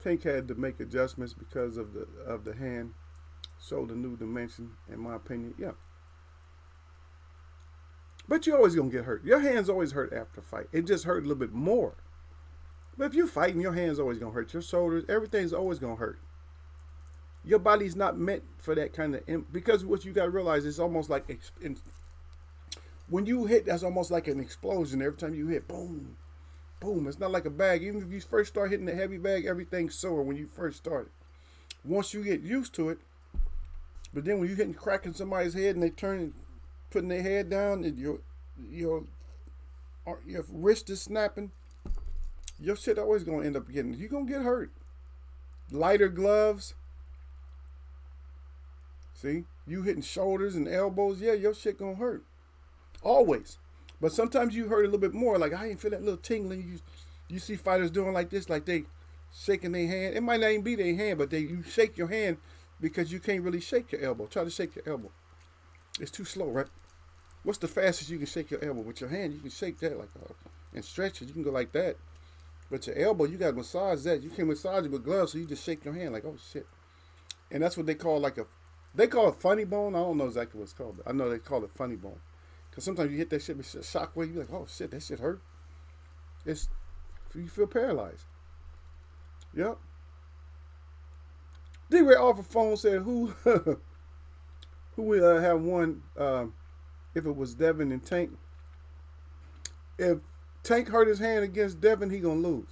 Tank had to make adjustments because of the hand. Showed a new dimension, in my opinion. Yeah. But you're always going to get hurt. Your hands always hurt after a fight. It just hurt a little bit more. But if you're fighting, your hands always going to hurt. Your shoulders, everything's always going to hurt. Your body's not meant for that kind of... Because what you got to realize is almost like... When you hit, that's almost like an explosion. Every time you hit, boom, boom. It's not like a bag. Even if you first start hitting a heavy bag, everything's sore when you first start. Once you get used to it, but then when you're hitting, cracking somebody's head and they turn, putting their head down, and your wrist is snapping, your shit always going to end up getting... You're going to get hurt. Lighter gloves... See, you hitting shoulders and elbows, yeah, your shit gonna hurt. Always. But sometimes you hurt a little bit more. Like, I ain't feel that little tingling. You see fighters doing like this, like they shaking their hand. It might not even be their hand, but you shake your hand because you can't really shake your elbow. Try to shake your elbow. It's too slow, right? What's the fastest you can shake your elbow? With your hand, you can shake that like and stretch it. You can go like that. But your elbow, you got to massage that. You can't massage it with gloves, so you just shake your hand like, oh, shit. and that's what they call like a, they call it funny bone. I don't know exactly what it's called, but I know they call it funny bone. Because sometimes you hit that shit with shockwave, you're like, oh shit, that shit hurt. It's, you feel paralyzed. Yep. D-Ray off the phone said who who would have won if it was Devin and Tank. If Tank hurt his hand against Devin, he gonna lose.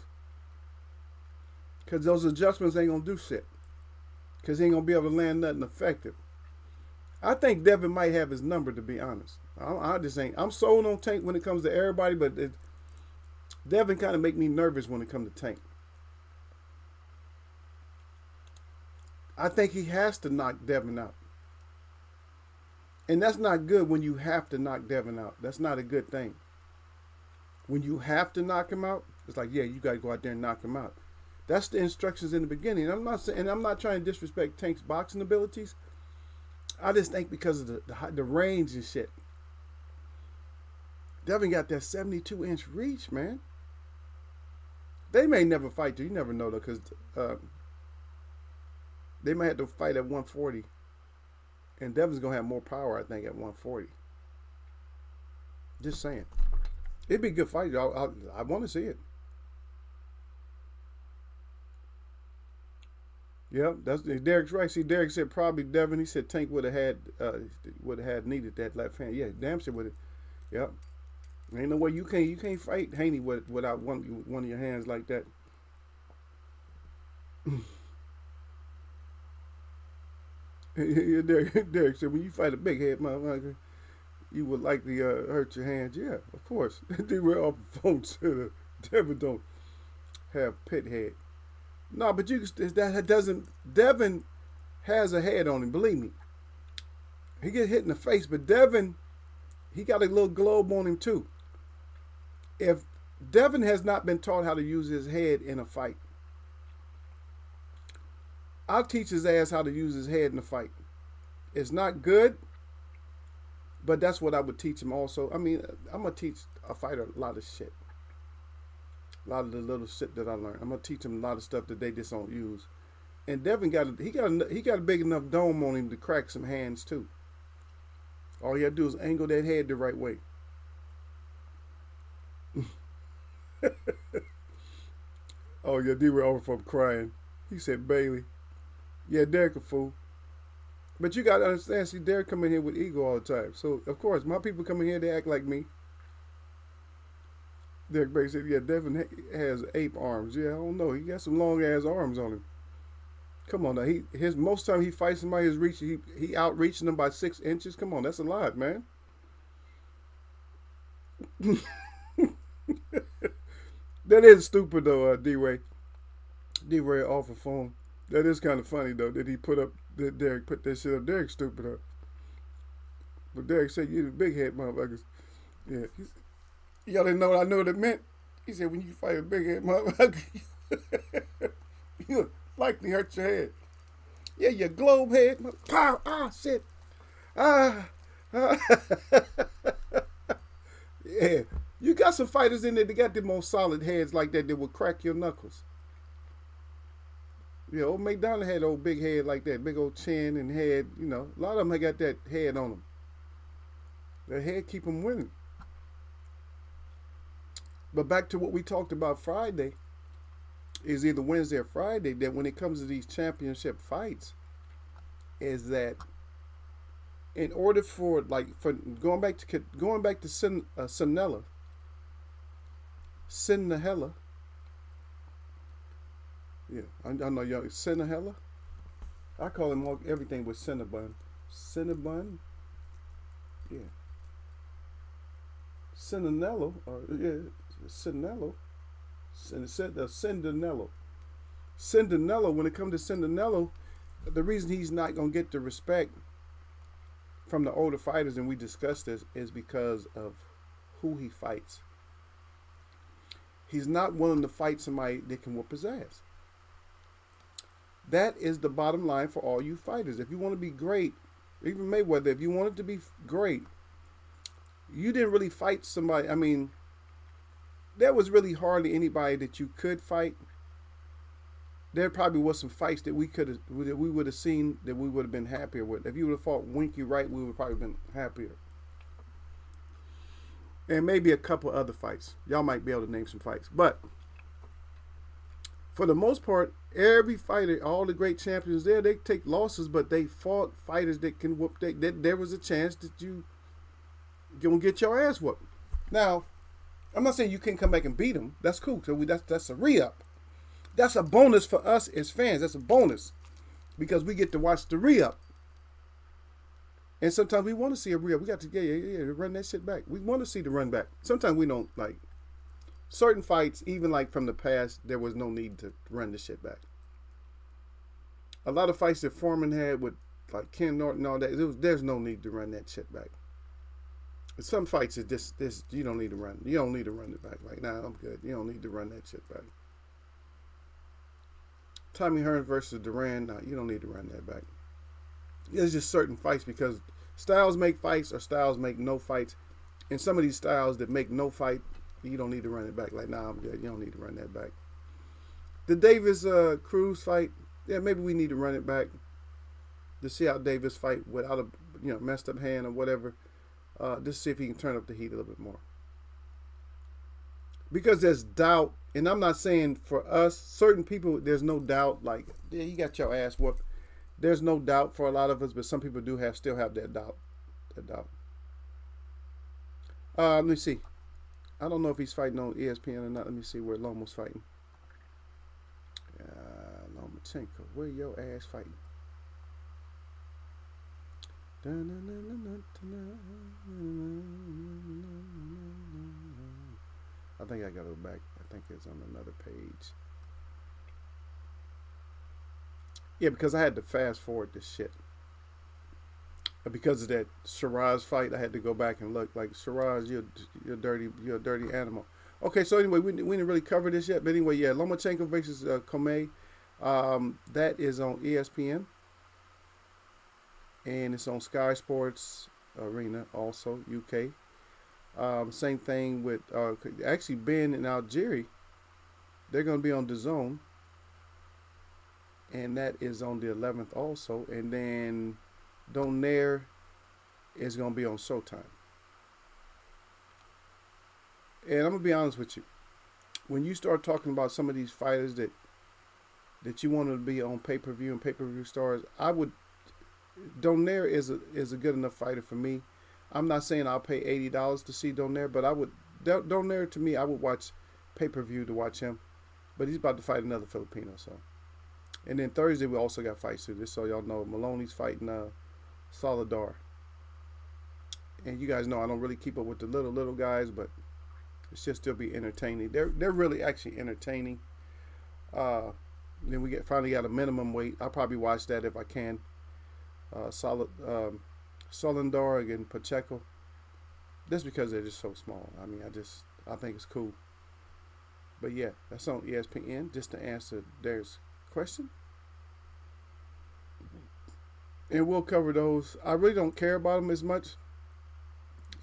Because those adjustments ain't gonna do shit. Because he ain't gonna be able to land nothing effective. I think Devin might have his number, to be honest. I just ain't. I'm sold on Tank when it comes to everybody, but Devin kind of make me nervous when it comes to Tank. I think he has to knock Devin out. And that's not good when you have to knock Devin out. That's not a good thing. When you have to knock him out, it's like, yeah, you got to go out there and knock him out. That's the instructions in the beginning. And I'm not trying to disrespect Tank's boxing abilities. I just think because of the range and shit. Devin got that 72-inch reach, man. They may never fight you. You never know, though, because they might have to fight at 140. And Devin's going to have more power, I think, at 140. Just saying. It'd be a good fight. I want to see it. Yep, that's Derek's right. See, Derek said probably Devin. He said Tank would have had needed that left hand. Yeah, damn sure would have. Yep. Ain't no way you can't fight Haney without one of your hands like that. Derek said when you fight a big head motherfucker, you would likely hurt your hands. Yeah, of course. They were off the phone said Devin don't have pit head. No, but that doesn't. Devin has a head on him. Believe me. He get hit in the face, but Devin, he got a little globe on him too. If Devin has not been taught how to use his head in a fight, I'll teach his ass how to use his head in a fight. It's not good, but that's what I would teach him also. I mean, I'm going to teach a fighter a lot of shit. A lot of the little shit that I learned. I'm going to teach him a lot of stuff that they just don't use. And Devin got a big enough dome on him to crack some hands too. All you have to do is angle that head the right way. Oh, yeah, D were over from crying. He said Bailey. Yeah, Derek a fool. But you got to understand, see, Derek come in here with ego all the time. So, of course, my people come in here, they act like me. Derek Bailey said, yeah, Devin has ape arms. Yeah, I don't know. He got some long-ass arms on him. Come on now. Most time he fights somebody, his reach, he outreaching them by 6 inches. Come on, that's a lot, man. That is stupid though, D-Ray. D-Ray off the phone. That is kind of funny though, that Derek put that shit up. Derek's stupid up. But Derek said, you the big head motherfuckers. Yeah. Y'all didn't know what I know what it meant? He said, when you fight a big head motherfucker, you likely hurt your head. Yeah, your globe head. Pow! Ah, shit. Ah. Yeah. You got some fighters in there that got the most solid heads like that will crack your knuckles. Yeah, old McDonald had an old big head like that, big old chin and head. You know, a lot of them had got that head on them. That head keep them winning. But back to what we talked about Friday, is either Wednesday or Friday, that when it comes to these championship fights, is that in order for going back to Sinella. Yeah, I know y'all. Cinnahella. I call him everything with Cinnabon. Cinnabon. Yeah. Cindanello. Cindanello. Cindanello. Cindanello. When it comes to Cindanello, the reason he's not gonna get the respect from the older fighters, and we discussed this, is because of who he fights. He's not willing to fight somebody that can whoop his ass. That is the bottom line for all you fighters. If you want to be great, even Mayweather, if you wanted to be great, you didn't really fight somebody. I mean, there was really hardly anybody that you could fight there probably was some fights that we would have seen that we would have been happier with. If you would have fought Winky right, we would probably been happier. And maybe a couple other fights. Y'all might be able to name some fights. But for the most part, every fighter, all the great champions there, they take losses, but they fought fighters that can whoop. There was a chance that you gonna get your ass whooped. Now, I'm not saying you can't come back and beat them. That's cool. So that's a re-up. That's a bonus for us as fans. That's a bonus because we get to watch the re-up. And sometimes we want to see a re-up. We got to run that shit back. We want to see the run back. Sometimes we don't like certain fights, even like from the past, there was no need to run the shit back. A lot of fights that Foreman had with like Ken Norton and all that, there's no need to run that shit back. Some fights is this you don't need to run. You don't need to run it back. Like, nah, I'm good. You don't need to run that shit back. Tommy Hearns versus Duran, nah, you don't need to run that back. There's just certain fights because styles make fights or styles make no fights. And some of these styles that make no fight, you don't need to run it back. Like, nah, I'm good. You don't need to run that back. The Davis Cruz fight, yeah, maybe we need to run it back to see how Davis fight without a messed up hand or whatever. Just see if he can turn up the heat a little bit more. Because there's doubt, and I'm not saying for us, certain people, there's no doubt, like, yeah, you got your ass whooped. There's no doubt for a lot of us, but some people do still have that doubt. Let me see. I don't know if he's fighting on ESPN or not. Let me see where Loma's fighting. Lomachenko, where your ass fighting? I think I gotta go back. I think it's on another page. Yeah, because I had to fast forward this shit. Because of that Shiraz fight, I had to go back and look. Like, Shiraz, you're a dirty animal. Okay, so anyway, we didn't really cover this yet. But anyway, yeah, Lomachenko versus Comey. That is on ESPN. And it's on Sky Sports Arena, also, UK. Same thing with, actually, Ben and Algeria. They're going to be on DAZN. And that is on the 11th also. And then Donaire is going to be on Showtime. And I'm going to be honest with you. When you start talking about some of these fighters that you want to be on pay-per-view and pay-per-view stars, Donaire is a good enough fighter for me. I'm not saying I'll pay $80 to see Donaire, but Donaire, to me, I would watch pay-per-view to watch him. But he's about to fight another Filipino, so. And then Thursday, we also got fights too. Just so y'all know, Maloney's fighting Solidar. And you guys know I don't really keep up with the little guys, but it should still be entertaining. They're really actually entertaining. Then we finally got a minimum weight. I'll probably watch that if I can. Solidar against Pacheco. Just because they're just so small. I mean, I think it's cool. But yeah, that's on ESPN. Just to answer there's question, and we'll cover those. I really don't care about them as much.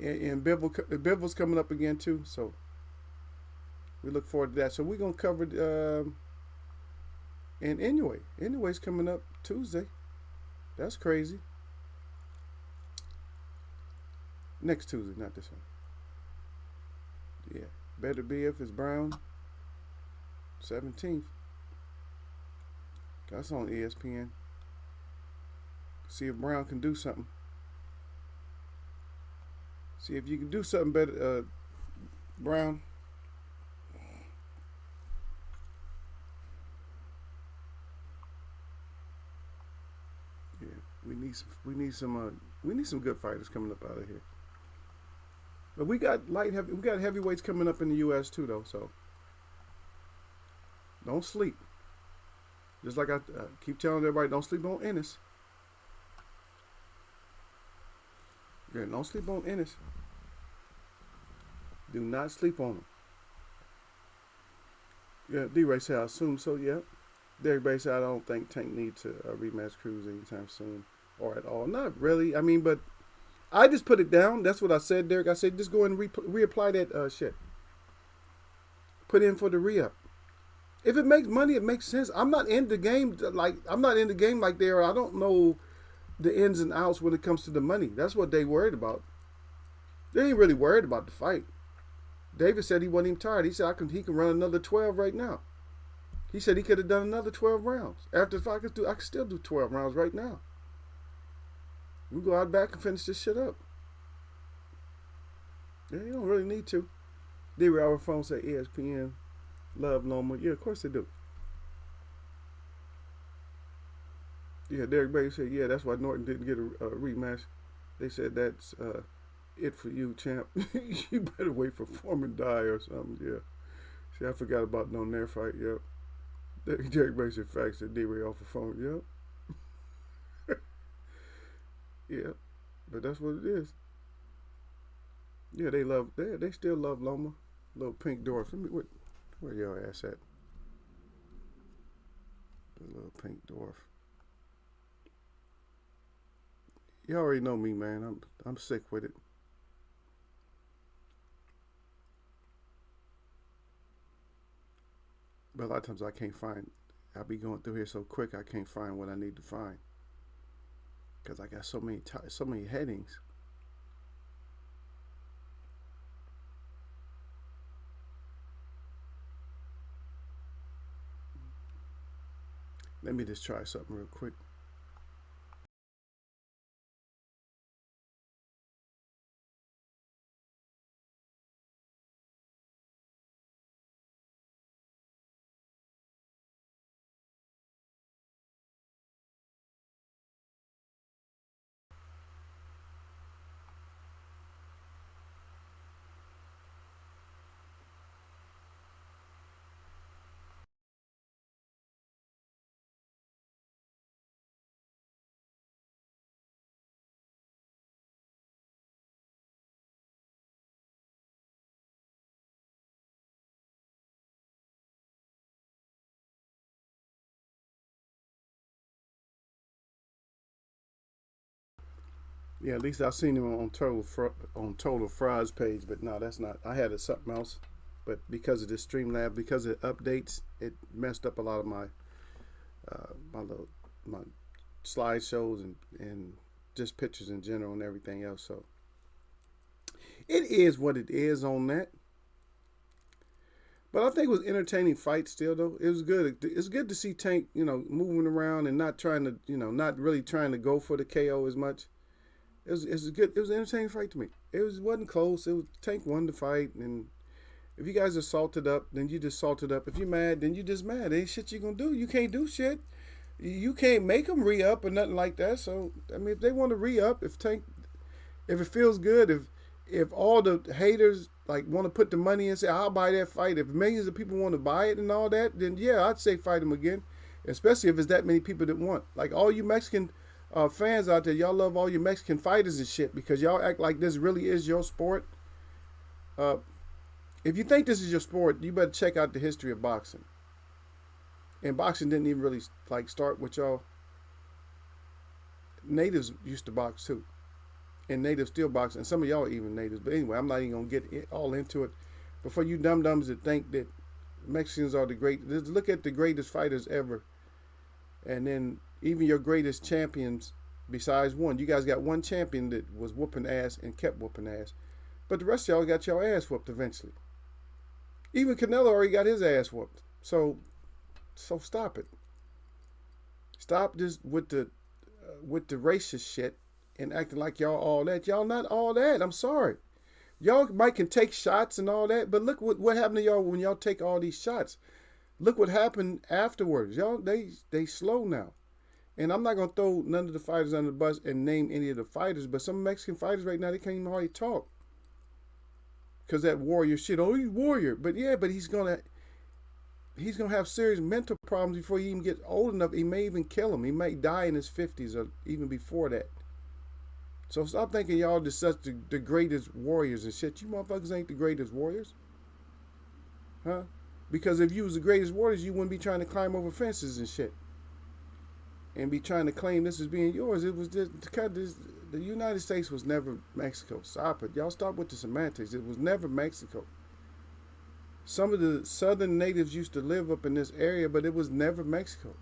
And Bivens coming up again too, so we look forward to that. So we're gonna cover and Inoue's coming up Tuesday. That's crazy. Next Tuesday, not this one. Yeah, better be if it's Brown. 17th. That's on ESPN. See if Brown can do something. See if you can do something better, Brown. Yeah, we need some good fighters coming up out of here. But we got heavyweights coming up in the U.S. too, though. So don't sleep. Just like I keep telling everybody, don't sleep on Ennis. Yeah, don't sleep on Ennis. Do not sleep on him. Yeah, D-Ray said, I assume so, yeah. Derek Bay said, I don't think Tank needs to rematch Cruz anytime soon or at all. Not really. I mean, but I just put it down. That's what I said, Derek. I said, just go and reapply that shit. Put in for the re-up. If it makes money, it makes sense. I'm not in the game like they are. I don't know the ins and outs when it comes to the money. That's what they worried about. They ain't really worried about the fight. David said he wasn't even tired. He said he can run another 12 right now. He said he could have done another 12 rounds. After the fight, I could still do 12 rounds right now. We go out back and finish this shit up. Yeah, you don't really need to. D-Ray, our phone say ESPN love Loma. Yeah, of course they do. Yeah, Derek Baker said, yeah, that's why Norton didn't get a rematch. They said that's it for you, champ. You better wait for Foreman die or something. Yeah. See, I forgot about no their fight. Yep. Derek Baker said, facts that D-Ray off the phone. Yep. Yeah. But that's what it is. Yeah, they still love Loma. Little pink dwarf. Where your ass at? The little pink dwarf. You already know me, man. I'm sick with it. But a lot of times I can't find. I'll be going through here so quick I can't find what I need to find because I got so many headings. Let me just try something real quick. Yeah, at least I seen him on Total Fries page, but no, that's not. I had it something else, but because of this Streamlab, because of updates, it messed up a lot of my slideshows and just pictures in general and everything else. So it is what it is on that. But I think it was entertaining fight still though. It was good. It's good to see Tank, moving around and not trying to, not really trying to go for the KO as much. It was good. It was an entertaining fight to me. Wasn't close. It was Tank won the fight, and if you guys are salted up, then you just salted up. If you're mad, then you just mad. Ain't shit you gonna do. You can't do shit. You can't make them re-up or nothing like that. So I mean, if they want to re-up, if it feels good, if all the haters like want to put the money and say I'll buy that fight, if millions of people want to buy it and all that, then yeah, I'd say fight him again. Especially if it's that many people that want. Like all you Mexican fans out there, y'all love all your Mexican fighters and shit because y'all act like this really is your sport. If you think this is your sport, you better check out the history of boxing. And boxing didn't even really like start with y'all. Natives used to box too, and natives still box, and some of y'all are even natives. But anyway, I'm not even gonna get all into it. But for you dum dums that think that Mexicans are the great, just look at the greatest fighters ever, and then even your greatest champions, besides one, you guys got one champion that was whooping ass and kept whooping ass. But the rest of y'all got your ass whooped eventually. Even Canelo already got his ass whooped. So stop it. Stop this with the racist shit and acting like y'all all that. Y'all not all that. I'm sorry. Y'all might can take shots and all that, but look what happened to y'all when y'all take all these shots. Look what happened afterwards. Y'all they slow now. And I'm not going to throw none of the fighters under the bus and name any of the fighters, but some Mexican fighters right now, they can't even hardly talk. Because that warrior shit, oh, he's warrior. But yeah, but he's going to have serious mental problems before he even gets old enough. He may even kill him. He may die in his 50s or even before that. So stop thinking y'all just such the greatest warriors and shit. You motherfuckers ain't the greatest warriors. Huh? Because if you was the greatest warriors, you wouldn't be trying to climb over fences and shit. And be trying to claim this as being yours. It was just the United States was never Mexico. Stop it. Y'all stop with the semantics. It was never Mexico. Some of the southern natives used to live up in this area, but it was never Mexico.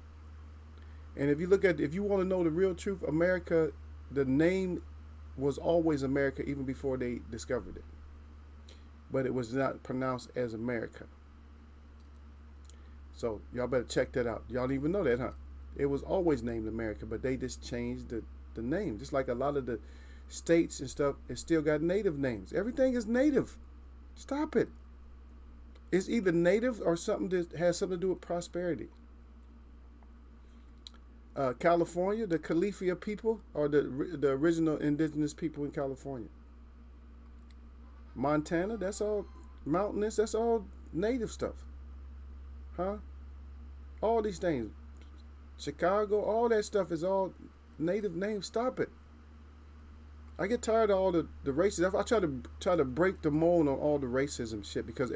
And if you look at, if you want to know the real truth, America, the name was always America even before they discovered it. But it was not pronounced as America. So y'all better check that out. Y'all don't even know that, huh? It was always named America, but they just changed the name. Just like a lot of the states and stuff, it still got native names. Everything is native. Stop it. It's either native or something that has something to do with prosperity. California, the Califia people are the original indigenous people in California. Montana, that's all mountainous, that's all native stuff. Huh? All these things. Chicago, all that stuff is all native names. Stop it. I get tired of all the racism. I try to break the mold on all the racism shit because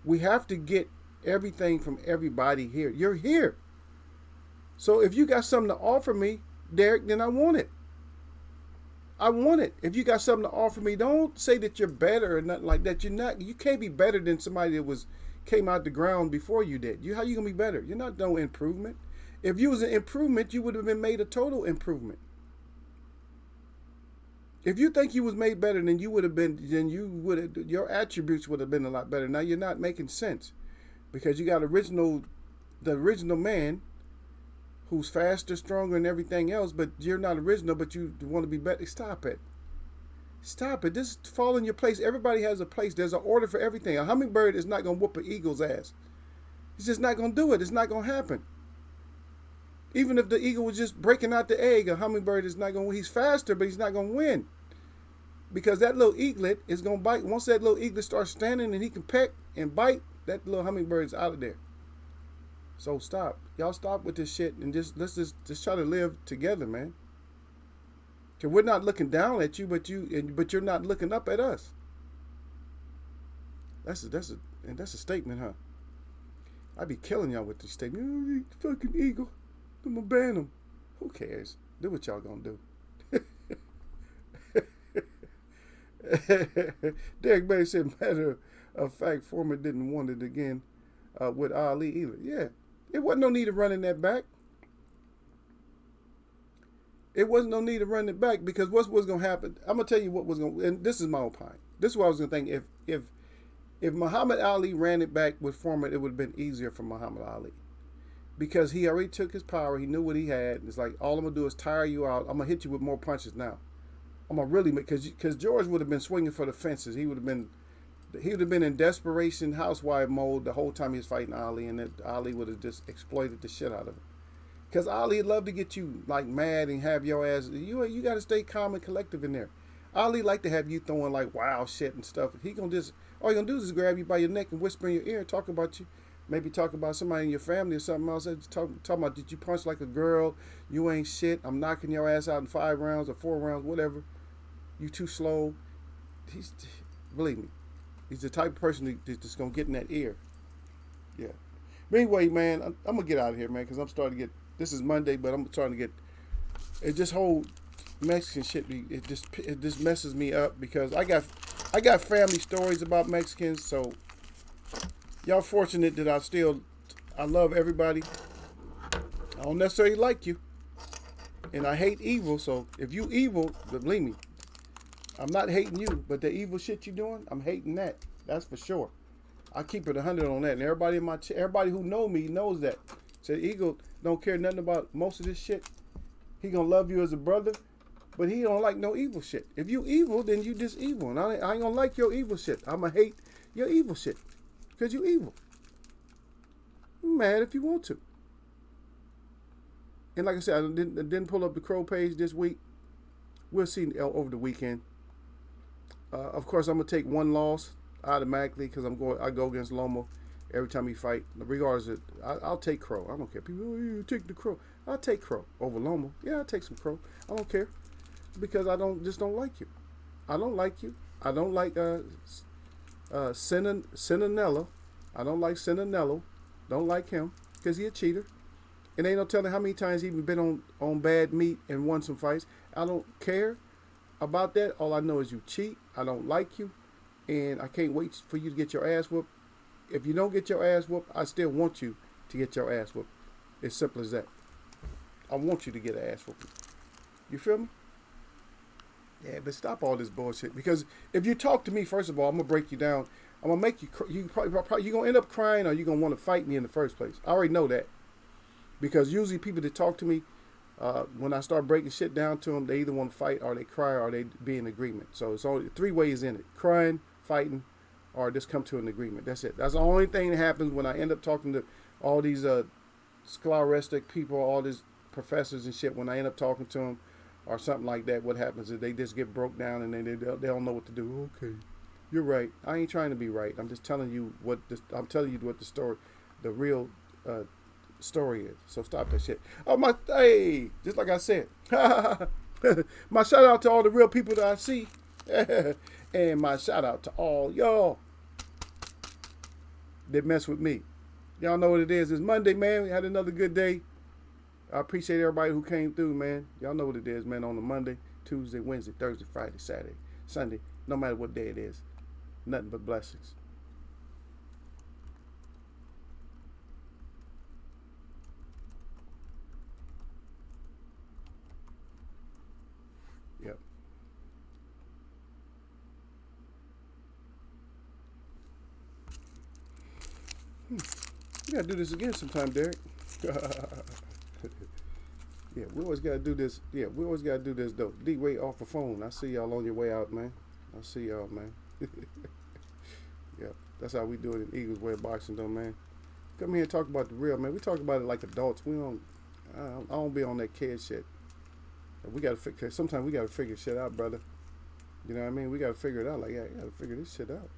we have to get everything from everybody here. You're here. So if you got something to offer me, Derek, then I want it. I want it. If you got something to offer me, don't say that you're better or nothing like that. You're not. You can't be better than somebody that came out the ground before you did. How you gonna be better? You're not no improvement. If you was an improvement, you would have been made a total improvement. If you think you was made better than you would have been, then your attributes would have been a lot better. Now you're not making sense because you got the original man who's faster, stronger, and everything else, but you're not original, but you want to be better. Stop it. Stop it. Just fall in your place. Everybody has a place. There's an order for everything. A hummingbird is not going to whoop an eagle's ass. He's just not going to do it. It's not going to happen. Even if the eagle was just breaking out the egg, a hummingbird is not going to, he's faster, but he's not going to win. Because that little eaglet is going to bite. Once that little eaglet starts standing and he can peck and bite, that little hummingbird is out of there. So stop. Y'all stop with this shit and let's just try to live together, man. Cause we're not looking down at you, but you're not looking up at us. That's a statement, huh? I be killing y'all with this statement. Oh, fucking eagle. I'm gonna ban them. Who cares? Do what y'all gonna do. Derek Bay said, matter of fact, Foreman didn't want it again with Ali either. Yeah. It wasn't no need of running that back. It wasn't no need of running it back because what was going to happen? I'm going to tell you what was going to, and this is my opinion. This is what I was going to think. If Muhammad Ali ran it back with Foreman, it would have been easier for Muhammad Ali. Because he already took his power. He knew what he had. It's like, all I'm going to do is tire you out. I'm going to hit you with more punches now. I'm going to really make, because George would have been swinging for the fences. He would have been in desperation housewife mode the whole time he was fighting Ali, and Ali would have just exploited the shit out of him. Because Ali would love to get you like mad and have your ass. You got to stay calm and collective in there. Ali like to have you throwing like wild shit and stuff. He gonna just all you gonna do is grab you by your neck and whisper in your ear and talk about you. Maybe talk about somebody in your family or something else. Talk about, did you punch like a girl? You ain't shit. I'm knocking your ass out in 5 rounds or 4 rounds, whatever. You too slow. Believe me. He's the type of person that's going to get in that ear. Yeah. But anyway, man, I'm going to get out of here, man, because I'm starting to get, this is Monday, but I'm trying to get, it just whole Mexican shit, it just messes me up because I got family stories about Mexicans, so y'all fortunate that I love everybody. I don't necessarily like you, and I hate evil, so if you evil, believe me, I'm not hating you, but the evil shit you doing, I'm hating that. That's for sure. I keep it 100 on that. And everybody who know me knows that. Said Eagle don't care nothing about most of this shit. He gonna love you as a brother, but he don't like no evil shit. If you evil, then you just evil. And I ain't gonna like your evil shit. I'm gonna hate your evil shit. Because you evil. I'm mad if you want to. And like I said, I didn't pull up the Crow page this week. We'll see over the weekend. Of course, I'm gonna take one loss automatically because I go against Lomo every time he fight. Regardless of, I'll take Crow. I don't care. People, oh, you take the Crow. I'll take Crow over Lomo. Yeah, I'll take some Crow. I don't care because I don't like you. I don't like you. I don't like Sinanello. I don't like Sinanello. Don't like him because he a cheater. And ain't no telling how many times he even been on bad meat and won some fights. I don't care about that. All I know is you cheat. I don't like you. And I can't wait for you to get your ass whooped if you don't get your ass whooped, I still want you to get your ass whooped. It's simple as that. I want you to get an ass whooping. You feel me? Yeah, but stop all this bullshit. Because if you talk to me, first of all, I'm gonna break you down. I'm gonna make you. You probably you're gonna end up crying, or you're gonna want to fight me in the first place. I already know that. Because usually people that talk to me, when I start breaking shit down to them, they either want to fight, or they cry, or they be in agreement. So it's only 3 ways in it: crying, fighting, or just come to an agreement. That's it. That's the only thing that happens when I end up talking to all these scholastic people, all these professors and shit. When I end up talking to them or something like that, what happens is they just get broke down and they don't know what to do. Okay, you're right. I ain't trying to be right. I'm just telling you what the story, the real story is. So stop that shit. Oh my, hey, just like I said, my shout out to all the real people that I see, and my shout out to all y'all that mess with me. Y'all know what it is. It's Monday, man. We had another good day. I appreciate everybody who came through, man. Y'all know what it is, man. On a Monday, Tuesday, Wednesday, Thursday, Friday, Saturday, Sunday, no matter what day it is, nothing but blessings. Yep. We gotta do this again sometime, Derek. Yeah, we always gotta do this. Yeah, we always gotta do this though. D-Way off the phone. I see y'all on your way out, man. I see y'all, man. Yeah, that's how we do it in Eagles way of boxing, though, man. Come here and talk about the real, man. We talk about it like adults. We don't. I don't be on that kid shit. We gotta figure. Sometimes we gotta figure shit out, brother. You know what I mean? We gotta figure it out. Like, yeah, you gotta figure this shit out.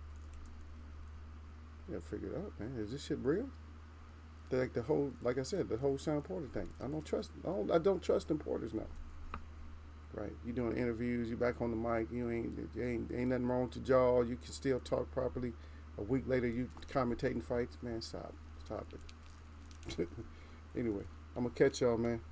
You gotta figure it out, man. Is this shit real? Like the whole, like I said, the whole Sean Porter thing. I don't trust importers now. Right? You doing interviews, you back on the mic, ain't nothing wrong with your jaw, you can still talk properly. A week later you commentating fights, man, stop it. Anyway, I'm gonna catch y'all, man.